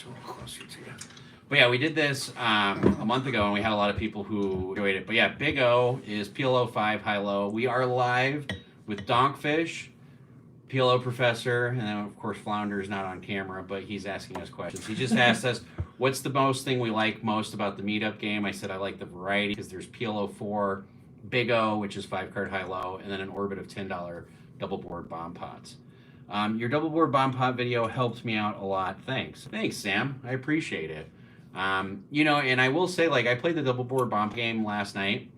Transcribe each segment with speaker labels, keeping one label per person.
Speaker 1: little closer to you. But yeah, we did this a month ago, and we had a lot of people who enjoyed it. But yeah, Big O is PLO 5 high low. We are live with Donkfish, PLO Professor, and then of course Flounder is not on camera, but he's asking us questions. He just asked us, "What's the most thing we like most about the meetup game?" I said I like the variety because there's PLO 4, Big O, which is 5 card high low, and then an orbit of $10 double board bomb pots. Your double board bomb pot video helped me out a lot. Thanks, Sam. I appreciate it. And I will say, like, I played the double board bomb game last night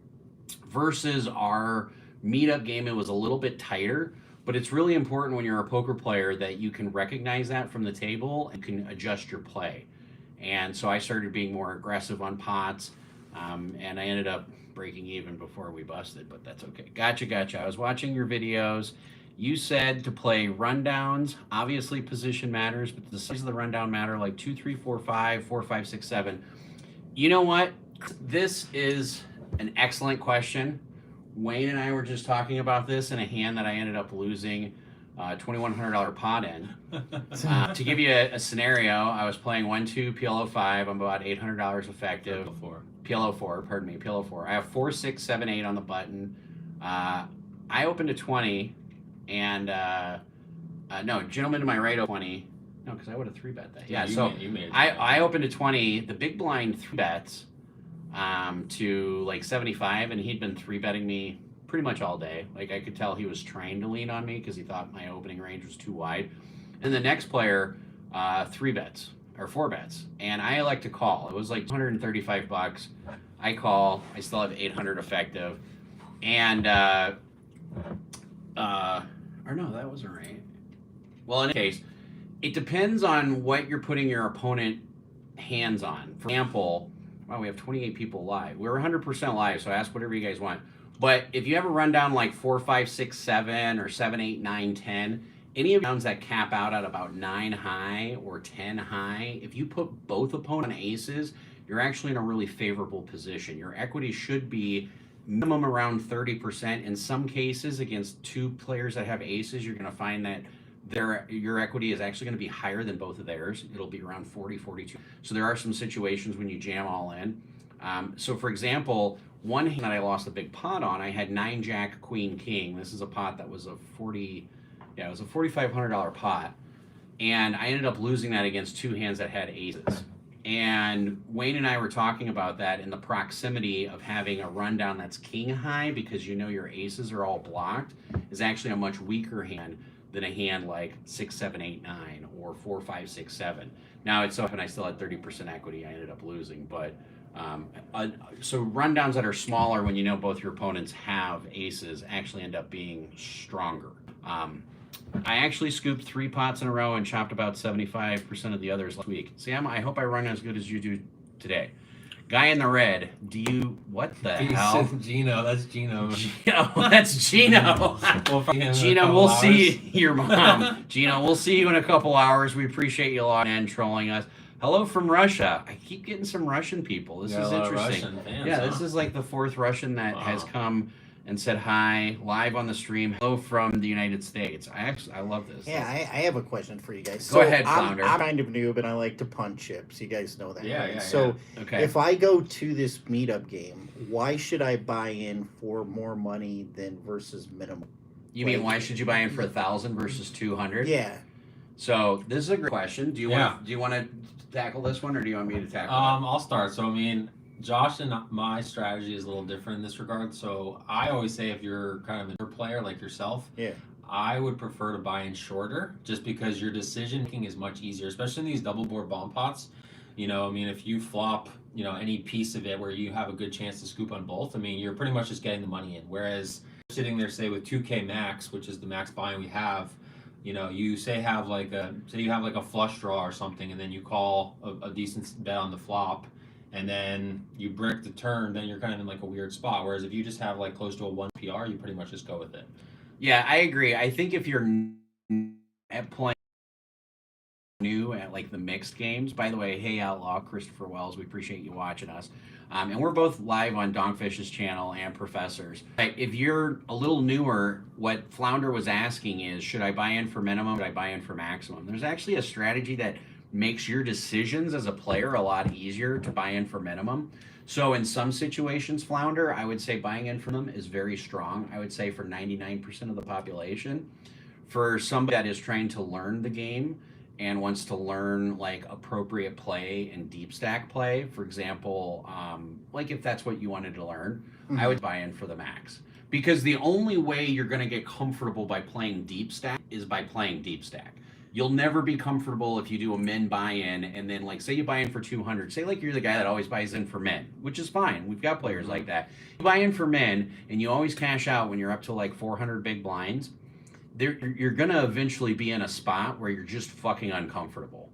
Speaker 1: versus our meetup game. It was a little bit tighter, but it's really important when you're a poker player that you can recognize that from the table and can adjust your play. And so I started being more aggressive on pots, and I ended up breaking even before we busted, but that's okay. Gotcha. I was watching your videos. You said to play rundowns. Obviously, position matters, but the size of the rundown matter, like 2, 3, 4, 5, 4, 5, 6, 7. You know what? This is an excellent question. Wayne and I were just talking about this in a hand that I ended up losing $2,100 pot in. To give you a scenario, I was playing 1-2 PLO 5. I'm about $800 effective. PLO 4, pardon me, PLO 4. I have 4, 6, 7, 8 on the button. I opened to 20, and no, gentleman to my right, 20. No, because I would have 3-bet that. Yeah, so I opened to 20. The big blind 3-bets to like 75, and he'd been 3-betting me pretty much all day. Like, I could tell he was trying to lean on me because he thought my opening range was too wide. And the next player, 3-bets or 4-bets, and I elect to call. It was like $135. I call. I still have 800 effective, and or no, that wasn't right. Well, in any case, it depends on what you're putting your opponent hands on. For example, wow, we have 28 people live. We're 100% live, so ask whatever you guys want. But if you have a rundown like 4, 5, 6, 7, or 7, 8, 9, 10, any of the rounds that cap out at about 9 high or 10 high, if you put both opponent on aces, you're actually in a really favorable position. Your equity should be minimum around 30%. In some cases, against 2 players that have aces, you're going to find that your equity is actually going to be higher than both of theirs. It'll be around 40, 42. So there are some situations when you jam all in. So for example, one hand that I lost a big pot on, I had 9 Jack Queen King. This is a pot that was a $4,500 pot, and I ended up losing that against 2 hands that had aces. And Wayne and I were talking about that in the proximity of having a rundown that's king high, because you know your aces are all blocked, is actually a much weaker hand than a hand like 6, 7, 8, 9 or 4, 5, 6, 7. Now it's up and I still had 30% equity. I ended up losing, but so rundowns that are smaller when you know both your opponents have aces actually end up being stronger. I actually scooped 3 pots in a row and chopped about 75% of the others last week. Sam, I hope I run as good as you do today. Guy in the red, what the hell?
Speaker 2: Gino, that's Gino.
Speaker 1: That's Gino. Gino, we'll see your mom. Gino, we'll see you in a couple hours. We appreciate you logging in, trolling us. Hello from Russia. I keep getting some Russian people. This is interesting. This is like the 4th Russian that has come and said hi live on the stream. Hello from the United States. I love this.
Speaker 3: Yeah, I have a question for you guys.
Speaker 1: Go ahead, Flounder.
Speaker 3: I'm kind of noob and I like to punch chips. You guys know that.
Speaker 2: Yeah, right?
Speaker 3: So
Speaker 1: okay.
Speaker 3: If I go to this meetup game, why should I buy in for more money than versus minimum?
Speaker 1: You mean why should you buy in for 1,000 versus 200?
Speaker 3: Yeah.
Speaker 1: So this is a great question. Do you want to tackle this one, or do you want me to tackle it?
Speaker 2: I'll start. So I mean, Josh and my strategy is a little different in this regard. So I always say if you're kind of a player like yourself, I would prefer to buy in shorter, just because your decision making is much easier, especially in these double board bomb pots. You know, I mean, if you flop, any piece of it where you have a good chance to scoop on both, I mean, you're pretty much just getting the money in. Whereas sitting there, say with 2K max, which is the max buy-in we have, you you have like a flush draw or something, and then you call a decent bet on the flop, and then you brick the turn, then you're kind of in like a weird spot. Whereas if you just have like close to a 1 PR, you pretty much just go with it.
Speaker 1: Yeah, I agree. I think if you're at playing new at like the mixed games, by the way, hey Outlaw, Christopher Wells, we appreciate you watching us. And we're both live on Donkfish's channel and Professor's. If you're a little newer, what Flounder was asking is, should I buy in for minimum? Should I buy in for maximum? There's actually a strategy that makes your decisions as a player a lot easier to buy in for minimum. So in some situations, Flounder, I would say buying in for them is very strong. I would say for 99% of the population. For somebody that is trying to learn the game and wants to learn like appropriate play and deep stack play, for example, like if that's what you wanted to learn, I would buy in for the max. Because the only way you're going to get comfortable by playing deep stack is by playing deep stack. You'll never be comfortable if you do a min buy-in and then like say you buy in for 200. Say like you're the guy that always buys in for min, which is fine. We've got players like that. You buy in for min and you always cash out when you're up to like 400 big blinds. You're going to eventually be in a spot where you're just fucking uncomfortable.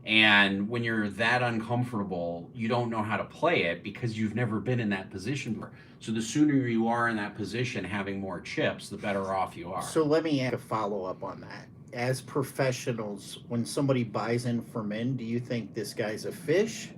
Speaker 1: And when you're that uncomfortable, you don't know how to play it because you've never been in that position before. So the sooner you are in that position having more chips, the better off you are.
Speaker 3: So let me ask a follow-up on that. As professionals, when somebody buys in for min, do you think this guy's a fish?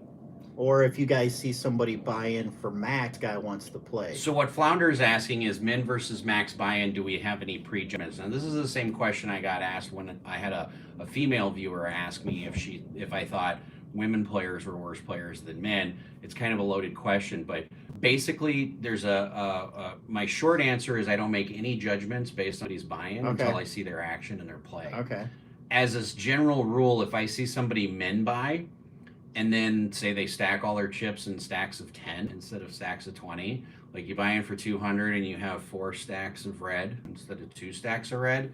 Speaker 3: Or if you guys see somebody buy in for max, guy wants to play.
Speaker 1: So what Flounder is asking is min versus max buy-in, do we have any prejudgments? Now this is the same question I got asked when I had a female viewer ask me if I thought women players were worse players than men. It's kind of a loaded question, but basically there's my short answer is I don't make any judgments based on these buy-in until I see their action and their play.
Speaker 3: Okay.
Speaker 1: As a general rule, if I see somebody min buy, and then say they stack all their chips in stacks of 10 instead of stacks of 20. Like you buy in for 200 and you have 4 stacks of red instead of 2 stacks of red.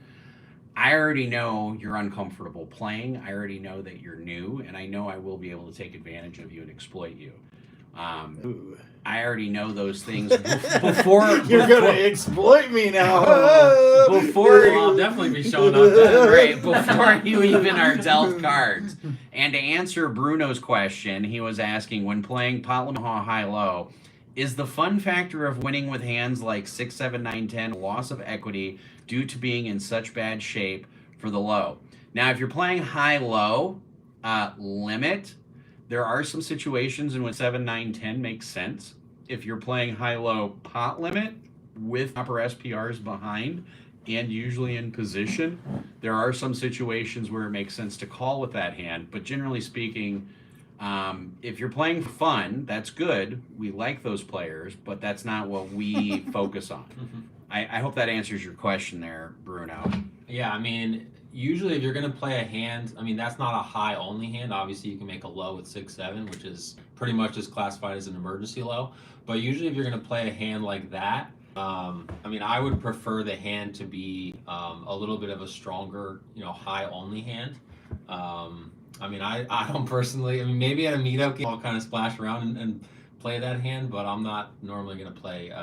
Speaker 1: I already know you're uncomfortable playing. I already know that you're new, and I know I will be able to take advantage of you and exploit you. I already know those things before.
Speaker 3: You're gonna exploit me now.
Speaker 1: Before
Speaker 2: I'll definitely be showing up then.
Speaker 1: Right, before you even are dealt cards. And to answer Bruno's question, he was asking, when playing pot limit high-low, is the fun factor of winning with hands like 6, 7, 9, 10 loss of equity due to being in such bad shape for the low? Now, if you're playing high-low limit, there are some situations in which 7, 9, 10 makes sense. If you're playing high-low pot limit with proper SPRs behind and usually in position, there are some situations where it makes sense to call with that hand. But generally speaking, if you're playing for fun, that's good. We like those players, but that's not what we focus on. I hope that answers your question there, Bruno.
Speaker 2: Yeah, I mean, usually if you're going to play a hand, I mean, that's not a high only hand. Obviously, you can make a low with 6, 7, which is pretty much just classified as an emergency low. But usually if you're going to play a hand like that, I mean, I would prefer the hand to be a little bit of a stronger, high only hand. I mean, I don't personally, I mean, maybe at a meetup game, I'll kind of splash around and play that hand, but I'm not normally going to play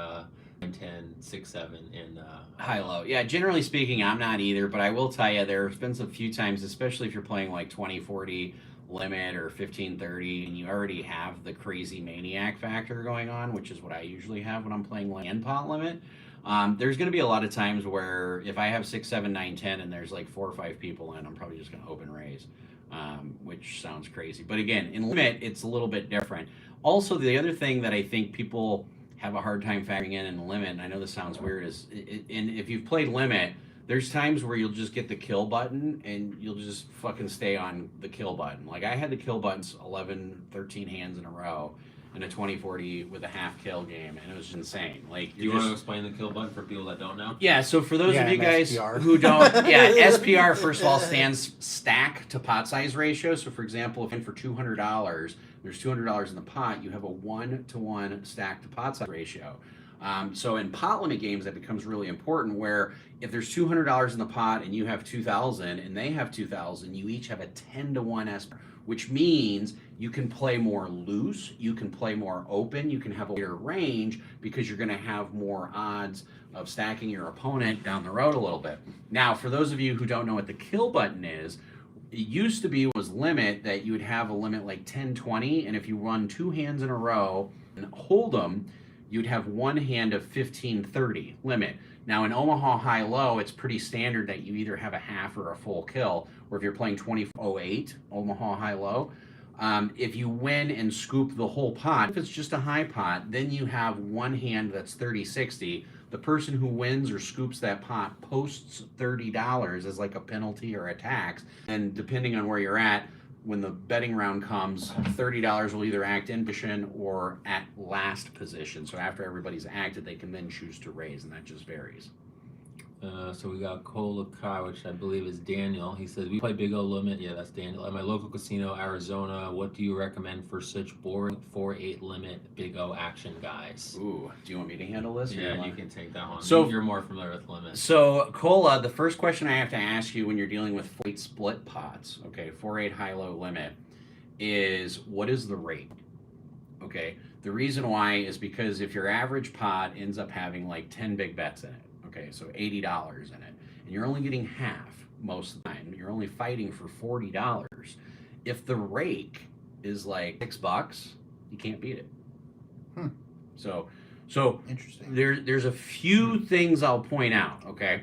Speaker 2: 10, 6, 7 in
Speaker 1: high-low. Yeah, generally speaking, I'm not either, but I will tell you, there's been a few times, especially if you're playing like 20-40 limit or 15-30, and you already have the crazy maniac factor going on, which is what I usually have when I'm playing land pot limit. There's going to be a lot of times where if I have 6, 7, 9, 10, and there's like 4 or 5 people in, I'm probably just going to open raise, which sounds crazy. But again, in limit, it's a little bit different. Also, the other thing that I think people have a hard time factoring in limit, and I know this sounds weird, is and if you've played limit, there's times where you'll just get the kill button and you'll just fucking stay on the kill button. Like I had the kill buttons 11, 13 hands in a row in a 20-40 with a half kill game, and it was insane. Like,
Speaker 2: do you want to explain the kill button for people that don't know?
Speaker 1: Yeah, so for those of you guys who don't, SPR first of all stands stack to pot size ratio. So for example, if in for $200, there's $200 in the pot, you have a 1-to-1 stack to pot size ratio. So in pot limit games, that becomes really important, where if there's $200 in the pot and you have 2,000 and they have 2,000, you each have a 10-to-1 SPR, which means you can play more loose, you can play more open, you can have a wider range because you're going to have more odds of stacking your opponent down the road a little bit. Now, for those of you who don't know what the kill button is, it used to be was limit that you would have a limit like 10-20, and if you run 2 hands in a row and hold them, you'd have one hand of 15-30 limit. Now in Omaha high-low, it's pretty standard that you either have a half or a full kill, or if you're playing 20-08 Omaha high-low, if you win and scoop the whole pot, if it's just a high pot, then you have one hand that's 30-60. The person who wins or scoops that pot posts $30 as like a penalty or a tax, and depending on where you're at, when the betting round comes, $30 will either act in position or at last position. So after everybody's acted, they can then choose to raise, and that just varies.
Speaker 2: So we got Cola Kai, which I believe is Daniel. He says, we play Big O Limit. Yeah, that's Daniel. At my local casino, Arizona, what do you recommend for such boring 4-8 limit Big O action guys?
Speaker 1: Ooh, do you want me to handle this?
Speaker 2: Yeah, you can take that one.
Speaker 1: So
Speaker 2: you're more familiar with limits.
Speaker 1: So, Cola, the first question I have to ask you when you're dealing with 4-8 split pots, okay, 4-8 high-low limit, is what is the rate? Okay, the reason why is because if your average pot ends up having like 10 big bets in it, okay, so $80 in it, and you're only getting half most of the time, you're only fighting for $40. If the rake is like $6, you can't beat it. So
Speaker 3: Interesting.
Speaker 1: there's a few things I'll point out, okay?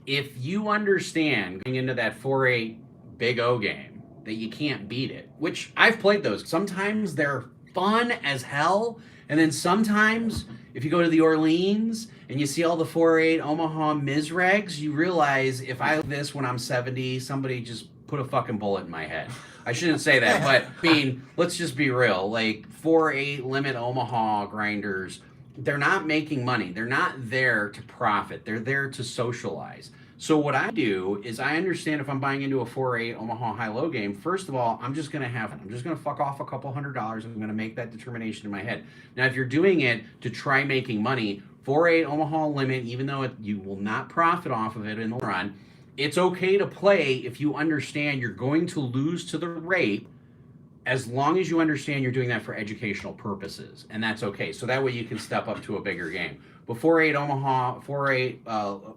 Speaker 1: If you understand going into that 4-8 Big O game that you can't beat it, which I've played those. Sometimes they're fun as hell, and then sometimes if you go to the Orleans and you see all the 4-8 Omaha Mizregs, you realize if I this when I'm 70, somebody just put a fucking bullet in my head. I shouldn't say that, but I mean, let's just be real. Like 4-8 limit Omaha grinders, they're not making money. They're not there to profit. They're there to socialize. So what I do is I understand if I'm buying into a 4-8 Omaha high-low game, first of all, I'm just going to fuck off a couple $100. I'm going to make that determination in my head. Now, if you're doing it to try making money, 4-8 Omaha limit, even though you will not profit off of it in the run, it's okay to play if you understand you're going to lose to the rate, as long as you understand you're doing that for educational purposes, and that's okay. So that way you can step up to a bigger game. But 4-8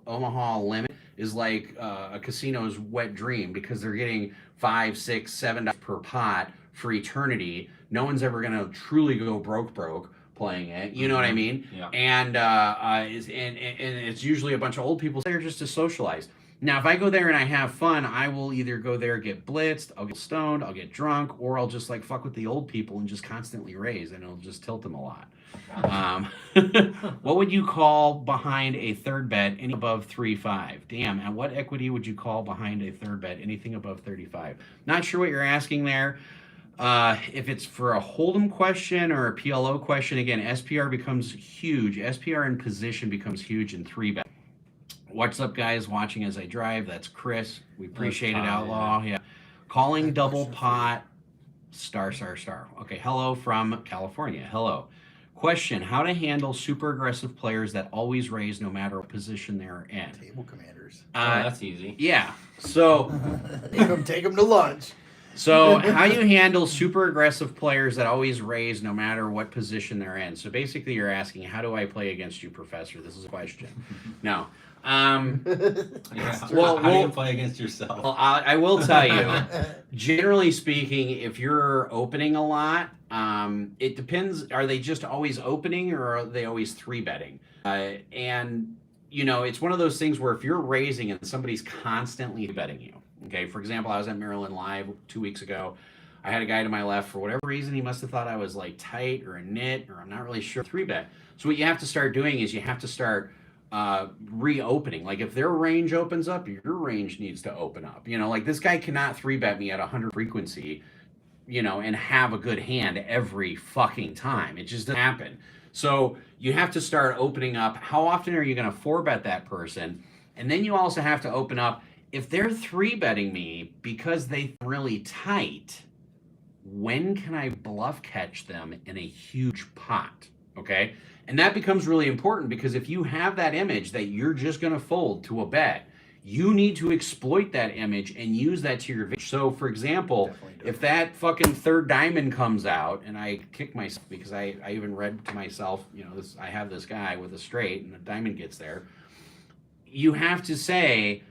Speaker 1: Omaha limit is like a casino's wet dream because they're getting $5, $6, $7 per pot for eternity. No one's ever going to truly go broke playing it. You know what I mean?
Speaker 2: Yeah.
Speaker 1: And it's usually a bunch of old people there just to socialize. Now, if I go there and I have fun, I will either go there, get blitzed, I'll get stoned, I'll get drunk, or I'll just like fuck with the old people and just constantly raise, and it'll just tilt them a lot. What would you call behind a third bet anything above 3-5? Damn, and what equity would you call behind a third bet anything above 35? Not sure what you're asking there. If it's for a hold'em question or a PLO question, again, SPR becomes huge. SPR in position becomes huge in 3-bet. What's up, guys? Watching as I drive. That's Chris. We appreciate it, Outlaw. Yeah. Calling double pot. Star. Okay. Hello from California. Hello. Question: how to handle super aggressive players that always raise no matter what position they're in?
Speaker 3: Table commanders.
Speaker 2: That's easy.
Speaker 1: Yeah. So
Speaker 3: take them to lunch.
Speaker 1: So how you handle super aggressive players that always raise no matter what position they're in. So basically you're asking, how do I play against you, Professor? This is a question. No.
Speaker 2: How do you play against yourself?
Speaker 1: Well, I will tell you, generally speaking, if you're opening a lot, it depends. Are they just always opening or are they always 3-betting? And, you know, it's one of those things where if you're raising and somebody's constantly betting you, okay, for example, I was at Maryland Live 2 weeks ago. I had a guy to my left. For whatever reason, he must have thought I was like tight or a nit or I'm not really sure. 3-bet. So what you have to start doing is you have to start reopening. Like if their range opens up, your range needs to open up. You know, like this guy cannot 3-bet me at 100 frequency, you know, and have a good hand every fucking time. It just doesn't happen. So you have to start opening up. How often are you going to 4-bet that person? And then you also have to open up. If they're 3-betting me because they're really tight, when can I bluff catch them in a huge pot? Okay? And that becomes really important because if you have that image that you're just going to fold to a bet, you need to exploit that image and use that to your advantage. So, for example, if that fucking third diamond comes out, and I kick myself because I even read to myself, you know, I have this guy with a straight and the diamond gets there, you have to say,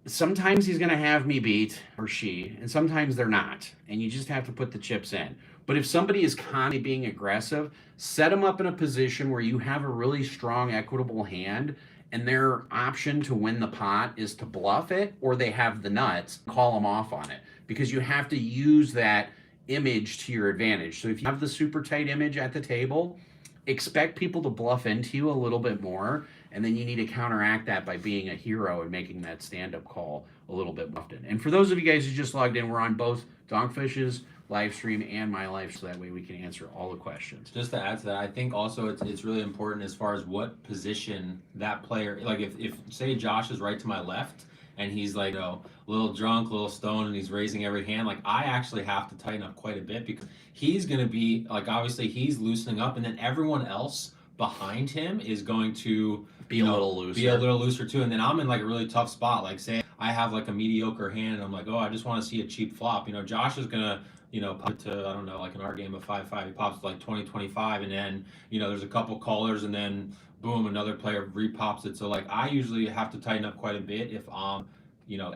Speaker 1: sometimes he's going to have me beat, or she, and sometimes they're not. And you just have to put the chips in. But if somebody is constantly being aggressive, set them up in a position where you have a really strong, equitable hand, and their option to win the pot is to bluff it, or they have the nuts, call them off on it. Because you have to use that image to your advantage. So if you have the super tight image at the table, expect people to bluff into you a little bit more, and then you need to counteract that by being a hero and making that stand-up call a little bit often. And for those of you guys who just logged in, we're on both Donkfish's live stream and my live, so that way we can answer all the questions.
Speaker 2: Just to add to that, I think also it's really important as far as what position that player, like if say Josh is right to my left and he's like, a little drunk, a little stoned, and he's raising every hand, like I actually have to tighten up quite a bit, because he's going to be like, obviously he's loosening up, and then everyone else behind him is going to
Speaker 1: be a little looser.
Speaker 2: Be a little looser too. And then I'm in like a really tough spot. Like say I have like a mediocre hand and I'm like, oh, I just want to see a cheap flop. Josh is going to, put to, I don't know, like in our game of 5-5, he pops to like 20-25, and then, there's a couple callers, and then boom, another player repops it. So like I usually have to tighten up quite a bit if I'm,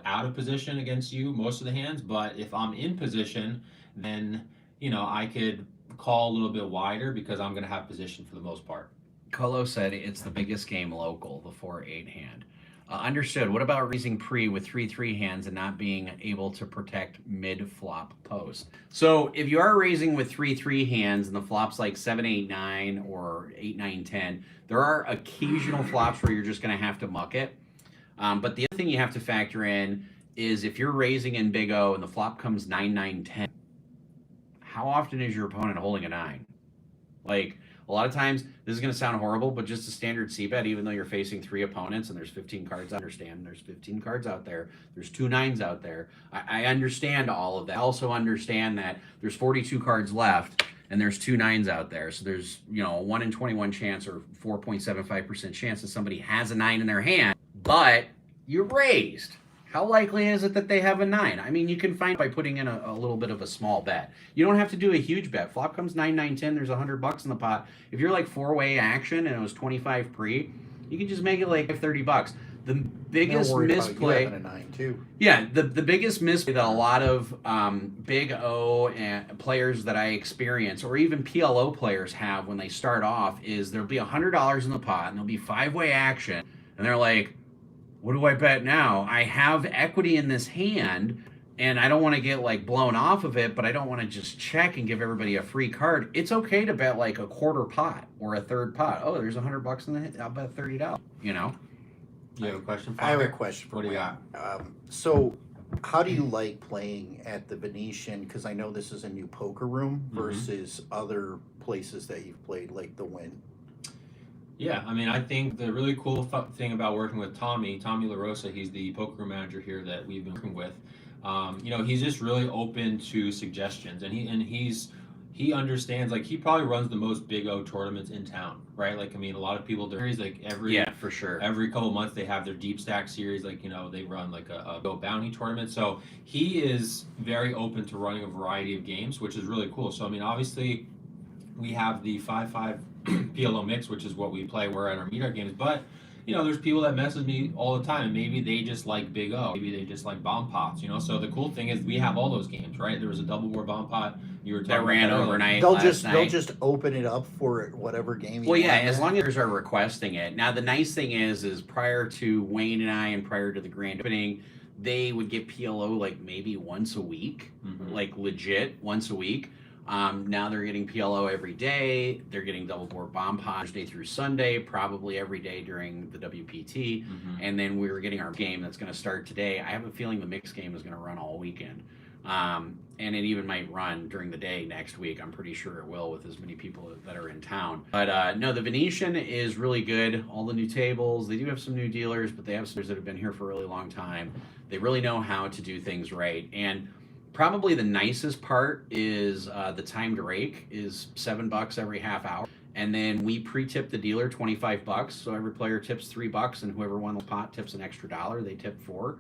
Speaker 2: out of position against you most of the hands. But if I'm in position, then, I could call a little bit wider because I'm going to have position for the most part.
Speaker 1: Colo said it's the biggest game local, the 4-8 hand. Understood. What about raising pre with 3-3 hands and not being able to protect mid-flop post? So if you are raising with 3-3 hands and the flop's like 7-8-9 or 8-9-10, there are occasional flops where you're just going to have to muck it. But the other thing you have to factor in is if you're raising in Big O and the flop comes 9-9-10, how often is your opponent holding a 9? Like, a lot of times, this is going to sound horrible, but just a standard c-bet, even though you're facing 3 opponents and there's 15 cards, I understand there's 15 cards out there. There's 2 9s out there. I understand all of that. I also understand that there's 42 cards left and there's 2 9s out there. So there's, a 1 in 21 chance or 4.75% chance that somebody has a 9 in their hand, but you raised. How likely is it that they have a 9? I mean, you can find by putting in a little bit of a small bet. You don't have to do a huge bet. Flop comes 9-9-10. There's $100 in the pot. If you're like 4-way action and it was 25 pre, you can just make it like $30. The biggest misplay.
Speaker 3: A 9 too.
Speaker 1: Yeah, the biggest misplay that a lot of Big O and players that I experience, or even PLO players have when they start off, is there'll be $100 in the pot and there'll be 5-way action, and they're like, what do I bet now? I have equity in this hand, and I don't want to get like blown off of it, but I don't want to just check and give everybody a free card. It's okay to bet like a quarter pot or a third pot. Oh, there's $100 in the hit. I'll bet $30.
Speaker 2: You have a question?
Speaker 3: I have a question for
Speaker 2: What do you
Speaker 3: Wayne.
Speaker 2: got?
Speaker 3: So, how do you like playing at the Venetian? Because I know this is a new poker room versus other places that you've played, like the Wynn.
Speaker 2: Yeah, I mean, I think the really cool thing about working with Tommy LaRosa, he's the poker room manager here that we've been working with. He's just really open to suggestions, and he understands. Like, he probably runs the most Big O tournaments in town, right? Like, I mean, a lot of people do. Like
Speaker 1: For sure.
Speaker 2: Every couple months they have their deep stack series. Like, they run like a Go bounty tournament. So he is very open to running a variety of games, which is really cool. So I mean, obviously, we have the 5-5 PLO mix, which is what we play. We're at our meetup games, but there's people that message me all the time, and maybe they just like Big O, maybe they just like bomb pots. So the cool thing is we have all those games, right? There was a double board bomb pot you were talking
Speaker 1: that ran
Speaker 2: about
Speaker 1: overnight.
Speaker 3: They'll
Speaker 1: last night.
Speaker 3: they'll just open it up for whatever game.
Speaker 1: Well, yeah, as long as others are requesting it. Now, the nice thing is prior to Wayne and I, and prior to the grand opening, they would get PLO like maybe once a week, like legit once a week. Now they're getting PLO every day. They're getting double board bomb pot Thursday through Sunday, probably every day during the WPT. And then we're getting our game that's going to start today. I have a feeling the mixed game is going to run all weekend. And it even might run during the day next week. I'm pretty sure it will with as many people that are in town. But no, the Venetian is really good. All the new tables. They do have some new dealers, but they have some that have been here for a really long time. They really know how to do things right. And probably the nicest part is the timed rake is $7 every half hour. And then we pre-tip the dealer $25. So every player tips $3, and whoever won the pot tips an extra $1. They tip $4.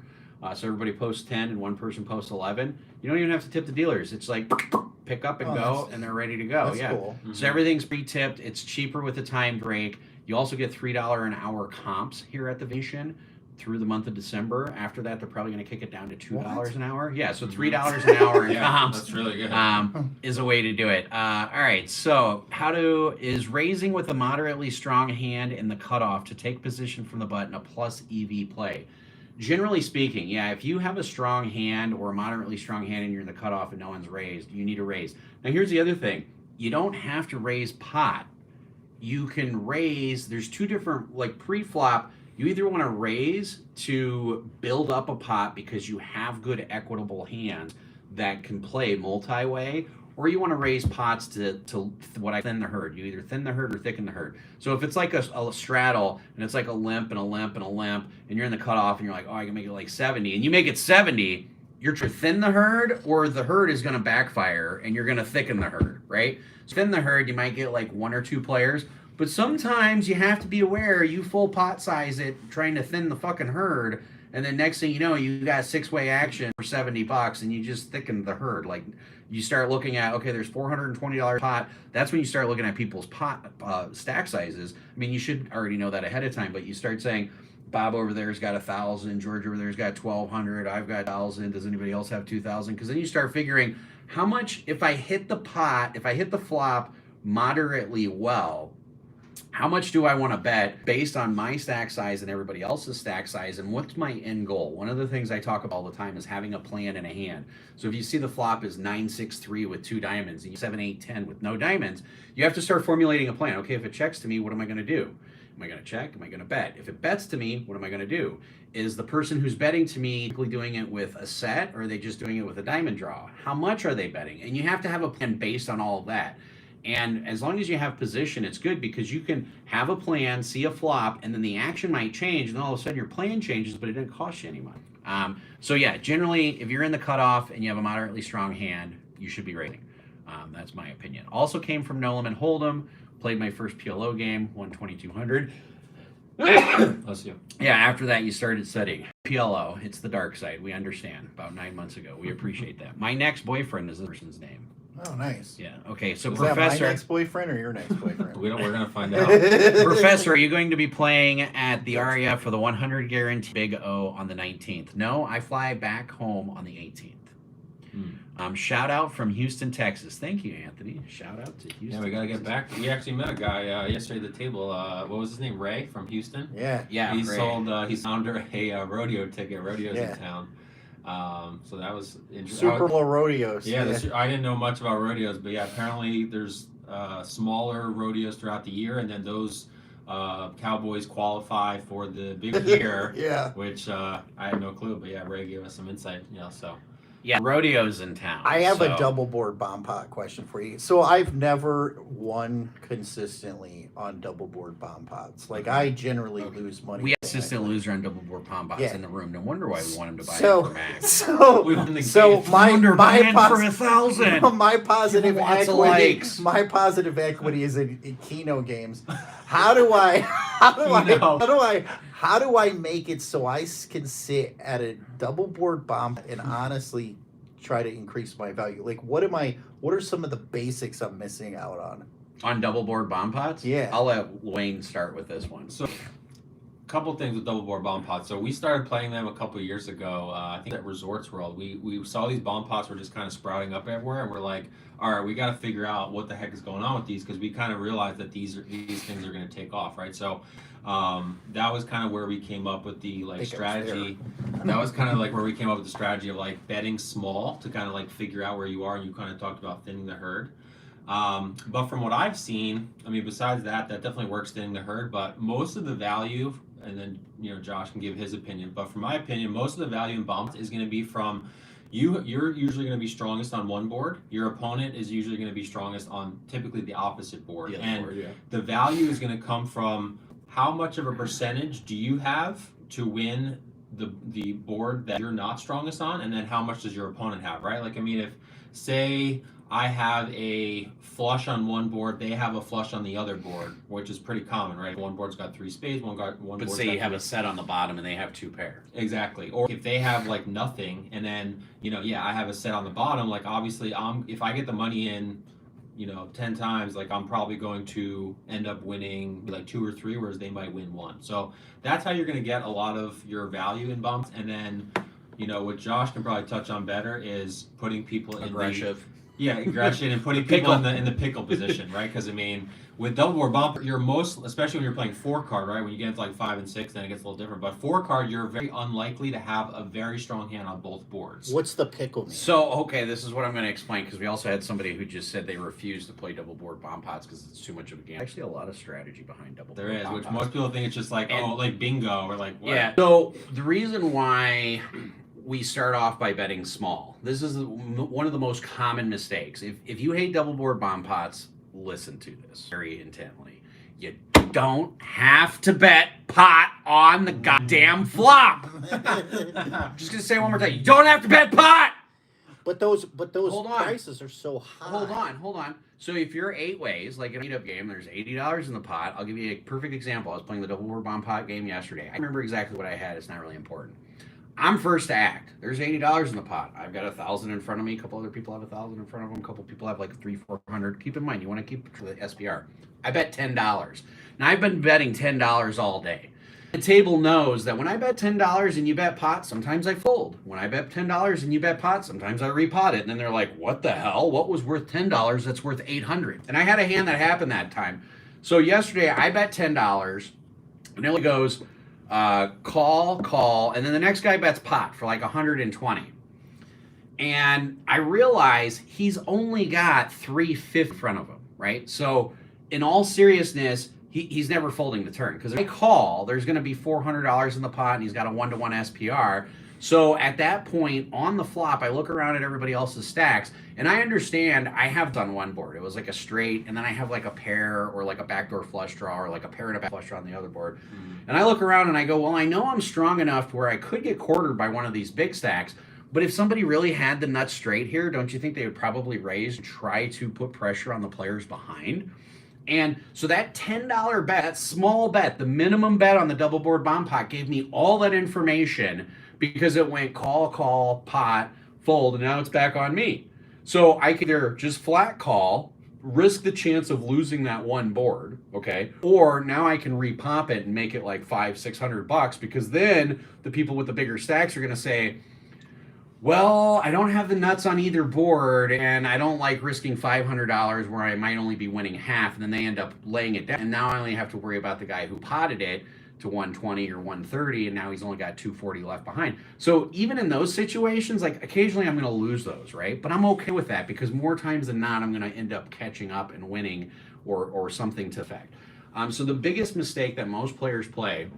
Speaker 1: So everybody posts 10 and one person posts 11. You don't even have to tip the dealers. It's like pick up and go, and they're ready to go.
Speaker 3: That's cool.
Speaker 1: So everything's pre-tipped. It's cheaper with the timed rake. You also get $3 an hour comps here at the Venetian through the month of December. After that, they're probably going to kick it down to $2 an hour. Yeah, so $3 an hour in comps.
Speaker 2: That's really good.
Speaker 1: Is a way to do it. All right, so is raising with a moderately strong hand in the cutoff to take position from the button a plus EV play? Generally speaking, yeah, if you have a strong hand or a moderately strong hand and you're in the cutoff and no one's raised, you need to raise. Now, here's the other thing. You don't have to raise pot you can raise. There's two different, like pre-flop, you either want to raise to build up a pot because you have good equitable hands that can play multi-way, or you want to raise pots to what I thin the herd. You either thin the herd or thicken the herd. So if it's like a straddle and it's like a limp and a limp and a limp, and you're in the cutoff and you're like, oh, I can make it like 70, and you make it 70, you're to thin the herd, or the herd is going to backfire and you're going to thicken the herd, right? So thin the herd, you might get like 1 or 2 players, but sometimes you have to be aware you full pot size it trying to thin the fucking herd, and then next thing you know, you got 6-way action for $70 and you just thicken the herd. Like, you start looking at, okay, there's $420 pot. That's when you start looking at people's pot stack sizes. I mean, you should already know that ahead of time, but you start saying, Bob over there's got 1,000, George over there's got 1,200, I've got 1,000, does anybody else have 2,000? Because then you start figuring how much, if I hit the pot, if I hit the flop moderately well, how much do I want to bet based on my stack size and everybody else's stack size, and what's my end goal? One of the things I talk about all the time is having a plan in a hand. So if you see the flop is 9-6-3 with 2 diamonds and 7-8-10 with no diamonds, you have to start formulating a plan. Okay, if it checks to me, what am I going to do? Am I going to check? Am I going to bet? If it bets to me, what am I going to do? Is the person who's betting to me doing it with a set, or are they just doing it with a diamond draw? How much are they betting? And you have to have a plan based on all of that. And as long as you have position, it's good because you can have a plan, see a flop, and then the action might change, and all of a sudden your plan changes, but it didn't cost you any money. So yeah, generally, if you're in the cutoff and you have a moderately strong hand, you should be raising. That's my opinion. Also came from Nolan and Hold'em. Played my first PLO game, won 2,200.
Speaker 2: Bless you.
Speaker 1: Yeah, after that you started studying. PLO, it's the dark side. We understand. About 9 months ago. We appreciate that. My next boyfriend is the person's name.
Speaker 3: Oh, nice.
Speaker 1: Yeah. Okay. So,
Speaker 3: is
Speaker 1: Professor,
Speaker 3: that my next boyfriend or your next boyfriend?
Speaker 2: We're gonna find out.
Speaker 1: Professor, are you going to be playing at the REF for the 100 guarantee Big O on the 19th? No, I fly back home on the 18th. Shout out from Houston, Texas. Thank you, Anthony. Shout out to Houston.
Speaker 2: Yeah, we gotta
Speaker 1: Texas.
Speaker 2: get back. We actually met a guy yesterday at the table. What was his name? Ray from Houston.
Speaker 3: Yeah.
Speaker 1: Yeah.
Speaker 2: He
Speaker 1: Ray.
Speaker 2: sold. He found a rodeo ticket. Rodeos
Speaker 3: Yeah.
Speaker 2: in town. So that was interesting.
Speaker 3: Super Bowl rodeos.
Speaker 2: Yeah, I didn't know much about rodeos, but yeah, apparently there's smaller rodeos throughout the year, and then those cowboys qualify for the big year.
Speaker 3: Yeah.
Speaker 2: Which I had no clue, but yeah, Ray gave us some insight. So.
Speaker 1: Yeah, rodeos in town.
Speaker 3: I have a
Speaker 1: so-
Speaker 3: double board bomb pot question for you. So I've never won consistently on double board bomb pots. Like, I generally lose money.
Speaker 1: We have assistant loser on double board palm bots
Speaker 3: Yeah.
Speaker 1: in the room. No wonder why we want him to buy
Speaker 3: So-
Speaker 1: it for Max.
Speaker 3: So,
Speaker 2: We won the
Speaker 3: so
Speaker 2: game.
Speaker 3: my
Speaker 1: Founder
Speaker 3: my
Speaker 1: buying for
Speaker 3: pos-
Speaker 1: 1,000.
Speaker 3: my positive
Speaker 1: Give him lots of
Speaker 3: equity.
Speaker 1: likes.
Speaker 3: My positive equity is in Keno games. How do I make it so I can sit at a double board bomb and honestly try to increase my value? Like, what are some of the basics I'm missing out on?
Speaker 1: On double board bomb pots?
Speaker 3: Yeah.
Speaker 1: I'll let Wayne start with this one.
Speaker 2: So, couple things with double board bomb pots. So we started playing them a couple of years ago. I think at Resorts World, we saw these bomb pots were just kind of sprouting up everywhere, and we're like, all right, we got to figure out what the heck is going on with these, because we kind of realized that these things are going to take off, right? So that was kind of where we came up with the strategy. That was kind of like where we came up with the strategy of like betting small to kind of like figure out where you are, and you kind of talked about thinning the herd. But from what I've seen, I mean, besides that definitely works thinning the herd, but most of the value, and then, Josh can give his opinion, but from my opinion, most of the value in bombs is going to be from you're usually going to be strongest on one board. Your opponent is usually going to be strongest on typically the opposite board. The value is going to come from how much of a percentage do you have to win the board that you're not strongest on, and then how much does your opponent have, right? Like, I mean, if, say, I have a flush on one board, they have a flush on the other board, which is pretty common, right? One board's got 3 spades, one
Speaker 1: But
Speaker 2: board's
Speaker 1: say
Speaker 2: got
Speaker 1: you have
Speaker 2: three.
Speaker 1: a set on the bottom and they have 2 pair.
Speaker 2: Exactly. Or if they have like nothing, and then I have a set on the bottom. Like, obviously, if I get the money in, 10 times, like, I'm probably going to end up winning like 2 or 3, whereas they might win 1. So that's how you're going to get a lot of your value in bumps. And then, what Josh can probably touch on better is putting people
Speaker 1: Aggressive.
Speaker 2: Yeah, Gretchen, and putting people in the pickle position, right? Because I mean, with double board bump, you're most, especially when you're playing 4-card, right? When you get into like 5 and 6, then it gets a little different. But 4-card, you're very unlikely to have a very strong hand on both boards.
Speaker 3: What's the pickle mean?
Speaker 1: So, okay, this is what I'm going to explain because we also had somebody who just said they refuse to play double board bomb pots because it's too much of a game. Actually, a lot of strategy behind double board bomb
Speaker 2: Which
Speaker 1: pots.
Speaker 2: most people think it's just like, like bingo or like what?
Speaker 1: Yeah. So the reason why we start off by betting small. This is one of the most common mistakes. If you hate double board bomb pots, listen to this very intently. You don't have to bet pot on the goddamn flop. Just gonna say it one more time. You don't have to bet pot.
Speaker 3: But those prices are so high.
Speaker 1: Hold on. So if you're 8 ways, like in a meetup game, there's $80 in the pot. I'll give you a perfect example. I was playing the double board bomb pot game yesterday. I remember exactly what I had. It's not really important. I'm first to act. There's $80 in the pot. I've got 1,000 in front of me. A couple other people have 1,000 in front of them. A couple people have like 300-400. Keep in mind, you want to keep the SPR. I bet $10. Now I've been betting $10 all day. The table knows that when I bet $10 and you bet pot, sometimes I fold. When I bet $10 and you bet pot, sometimes I repot it. And then they're like, what the hell? What was worth $10 that's worth $800? And I had a hand that happened that time. So yesterday I bet $10 and it goes call, and then the next guy bets pot for like 120. And I realize he's only got 350 in front of him, right? So in all seriousness, he's never folding the turn because if I call, there's going to be $400 in the pot and he's got a 1-to-1 SPR. So at that point on the flop, I look around at everybody else's stacks and I understand I have done one board. It was like a straight and then I have like a pair or like a backdoor flush draw or like a pair and a back flush draw on the other board. And I look around and I go, well, I know I'm strong enough to where I could get quartered by one of these big stacks. But if somebody really had the nuts straight here, don't you think they would probably raise and try to put pressure on the players behind? And so that $10 bet, that small bet, the minimum bet on the double board bomb pot gave me all that information because it went call, pot, fold, and now it's back on me. So I could either just flat call, risk the chance of losing that one board, okay? Or now I can repop it and make it like $500-600 because then the people with the bigger stacks are gonna say, well, I don't have the nuts on either board and I don't like risking $500 where I might only be winning half, and then they end up laying it down. And now I only have to worry about the guy who potted it to 120 or 130 and now he's only got 240 left behind. So even in those situations, like occasionally I'm going to lose those, right? But I'm okay with that because more times than not I'm going to end up catching up and winning or something to effect. So the biggest mistake that most players play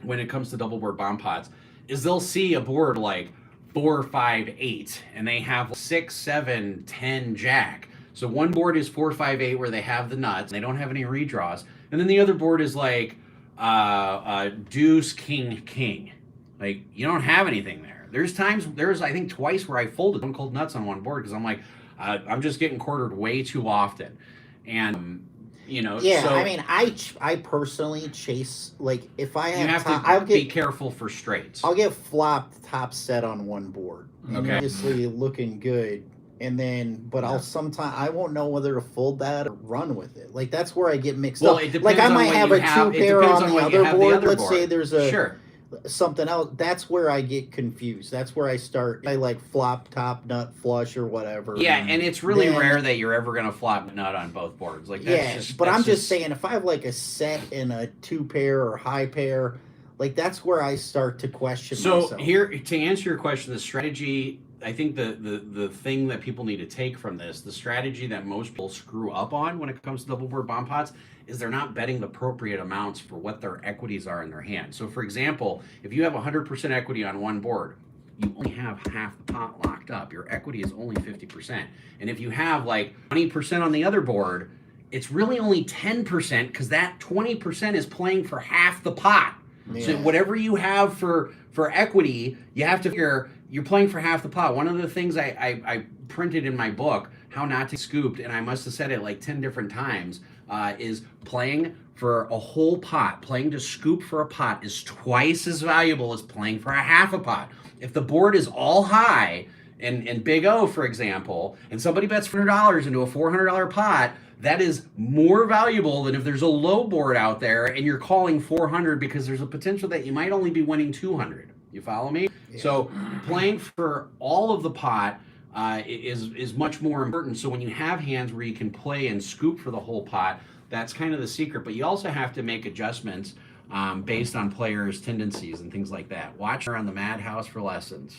Speaker 1: when it comes to double board bomb pots is they'll see a board like 4, 5, 8 and they have 6, 7, 10 jack. So one board is 4, 5, 8 where they have the nuts and they don't have any redraws, and then the other board is like deuce, king. Like you don't have anything there. There's I think twice where I folded one cold nuts on one board because I'm like I'm just getting quartered way too often, and
Speaker 3: Yeah,
Speaker 1: so
Speaker 3: I mean, I personally chase, like if I
Speaker 1: you have to be careful for straights.
Speaker 3: I'll get flopped top set on one board, and
Speaker 1: Okay.
Speaker 3: obviously looking good. And then, but I won't know whether to fold that or run with it. Like that's where I get mixed up.
Speaker 1: It depends
Speaker 3: like I
Speaker 1: on
Speaker 3: might
Speaker 1: what
Speaker 3: have
Speaker 1: you
Speaker 3: a
Speaker 1: have.
Speaker 3: 2 pair on the other board. Let's say there's
Speaker 1: Sure.
Speaker 3: something else. That's where I get confused. That's where I start. I like flop top nut flush or whatever.
Speaker 1: Yeah, and it's really rare that you're ever gonna flop nut on both boards. Like that's
Speaker 3: but I'm just saying if I have like a set and a 2 pair or high pair, like that's where I start to question myself.
Speaker 1: So here, to answer your question, the strategy, I think the thing that people need to take from this, the strategy that most people screw up on when it comes to double board bomb pots is they're not betting the appropriate amounts for what their equities are in their hand. So for example, if you have 100% equity on one board, you only have half the pot locked up. Your equity is only 50%. And if you have like 20% on the other board, it's really only 10% because that 20% is playing for half the pot. Yeah. So whatever you have for equity, you have to figure you're playing for half the pot. One of the things I printed in my book, How Not to Get Scooped, and I must have said it like 10 different times, is playing for a whole pot. Playing to scoop for a pot is twice as valuable as playing for a half a pot. If the board is all high, and Big O, for example, and somebody bets $400 into a $400 pot, that is more valuable than if there's a low board out there and you're calling 400 because there's a potential that you might only be winning 200. You follow me? Yeah. So playing for all of the pot is much more important. So when you have hands where you can play and scoop for the whole pot, that's kind of the secret. But you also have to make adjustments based on players' tendencies and things like that. Watch her on the Madhouse for lessons.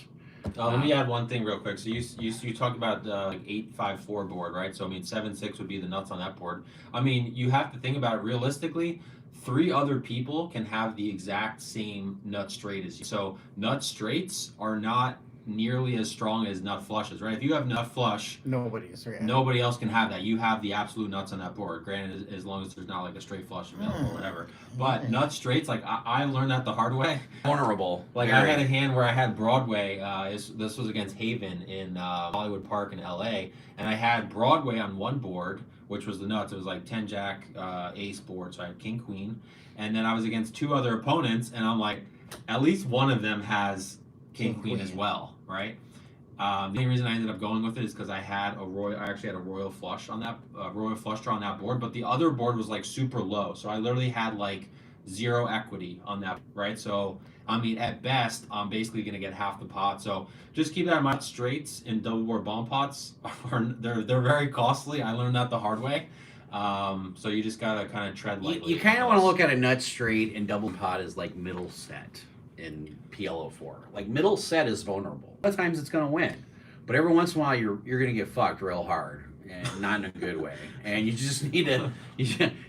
Speaker 2: Let me add one thing real quick. So you talked about like 8-5-4 board, right? So I mean 7-6 would be the nuts on that board. I mean you have to think about it realistically. 3 other people can have the exact same nut straight as you. So nut straights are not nearly as strong as nut flushes, right? If you have nut flush, nobody else can have that. You have the absolute nuts on that board. Granted, as long as there's not like a straight flush available or whatever. But nut straights, like I learned that the hard way.
Speaker 1: Vulnerable.
Speaker 2: Like I had a hand where I had Broadway. This was against Haven in Hollywood Park in LA, and I had Broadway on one board, which was the nuts. It was like 10 Jack ace board, so I had King Queen, and then I was against 2 other opponents, and I'm like, at least one of them has King Queen as well, right? The only reason I ended up going with it is because I actually had a royal flush on that royal flush draw on that board, but the other board was like super low, so I literally had like 0 equity on that, right? So I mean, at best, I'm basically gonna get half the pot. So just keep that in mind. Straights and double board bomb pots they're very costly. I learned that the hard way. So you just gotta kind of tread lightly.
Speaker 1: You kind of want to look at a nut straight and double pot as like middle set in PLO4. Like middle set is vulnerable. A lot of times it's going to win, but every once in a while you're going to get fucked real hard, and not in a good way. And you just need to.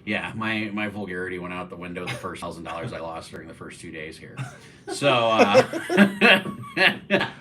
Speaker 1: Yeah, my vulgarity went out the window the first $1,000 I lost during the first 2 days here. So I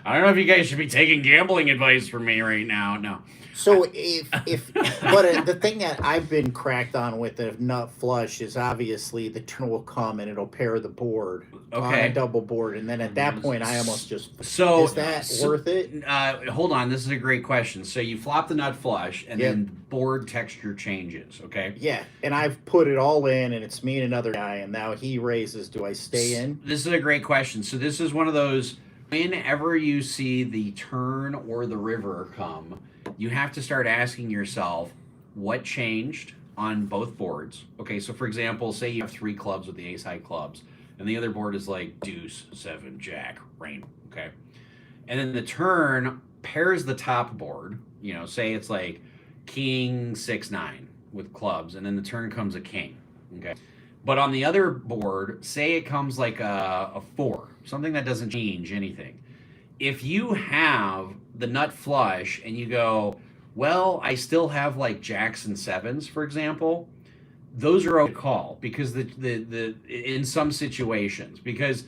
Speaker 1: don't know if you guys should be taking gambling advice from me right now. No.
Speaker 3: So but the thing that I've been cracked on with the nut flush is obviously the turn will come and it'll pair the board on a double board, and then at that point I almost just is that worth it?
Speaker 1: Hold on, this is a great question. So you flop the nut flush and then board texture changes, okay?
Speaker 3: Yeah, and I've put it all in, and it's me and another guy, and now he raises. Do I stay in?
Speaker 1: This is a great question. So this is one of those, whenever you see the turn or the river come, you have to start asking yourself what changed on both boards. Okay, so for example, say you have 3 clubs with the ace high clubs, and the other board is like deuce, 7, jack, rain, okay? And then the turn pairs the top board, you know, say it's like king, 6, 9 with clubs, and then the turn comes a king, okay? But on the other board, say it comes like a 4, something that doesn't change anything. If you have the nut flush and you go, well, I still have like jacks and 7s, for example, those are okay to call, because the in some situations, because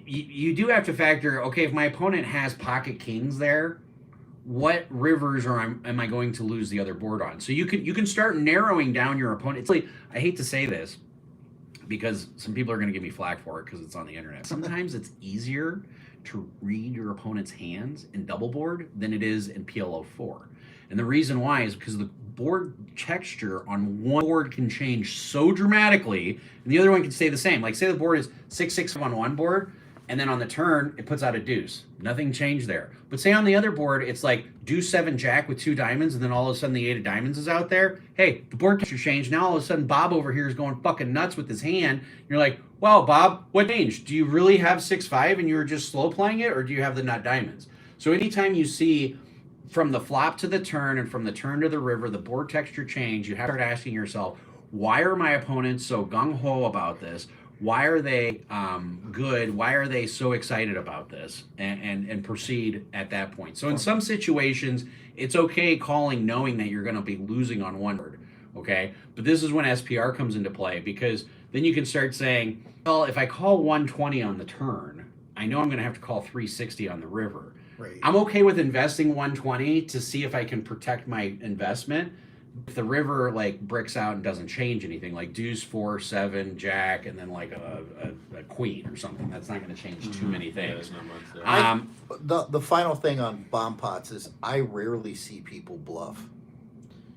Speaker 1: you do have to factor, okay, if my opponent has pocket kings there, what rivers am I going to lose the other board on? So you can start narrowing down your opponent. It's like, I hate to say this because some people are going to give me flack for it because it's on the internet. Sometimes it's easier to read your opponent's hands in double board than it is in PLO4. And the reason why is because the board texture on one board can change so dramatically, and the other one can stay the same. Like say the board is 6-6 on one board, and then on the turn, it puts out a deuce. Nothing changed there. But say on the other board, it's like deuce 7 jack with 2 diamonds, and then all of a sudden the 8 of diamonds is out there. Hey, the board texture changed. Now all of a sudden Bob over here is going fucking nuts with his hand. You're like, wow, Bob, what changed? Do you really have 6-5 and you were just slow playing it, or do you have the nut diamonds? So anytime you see from the flop to the turn and from the turn to the river, the board texture change, you have to start asking yourself, why are my opponents so gung-ho about this? Why are they good? Why are they so excited about this? And proceed at that point. So in some situations, it's okay calling knowing that you're going to be losing on one board, okay? But this is when SPR comes into play, because then you can start saying, well, if I call 120 on the turn, I know I'm going to have to call 360 on the river.
Speaker 3: Right.
Speaker 1: I'm okay with investing 120 to see if I can protect my investment. If the river like bricks out and doesn't change anything, like deuce 4, 7, jack, and then like a queen or something, that's not going to change too many things.
Speaker 2: Yeah,
Speaker 3: the final thing on bomb pots is I rarely see people bluff.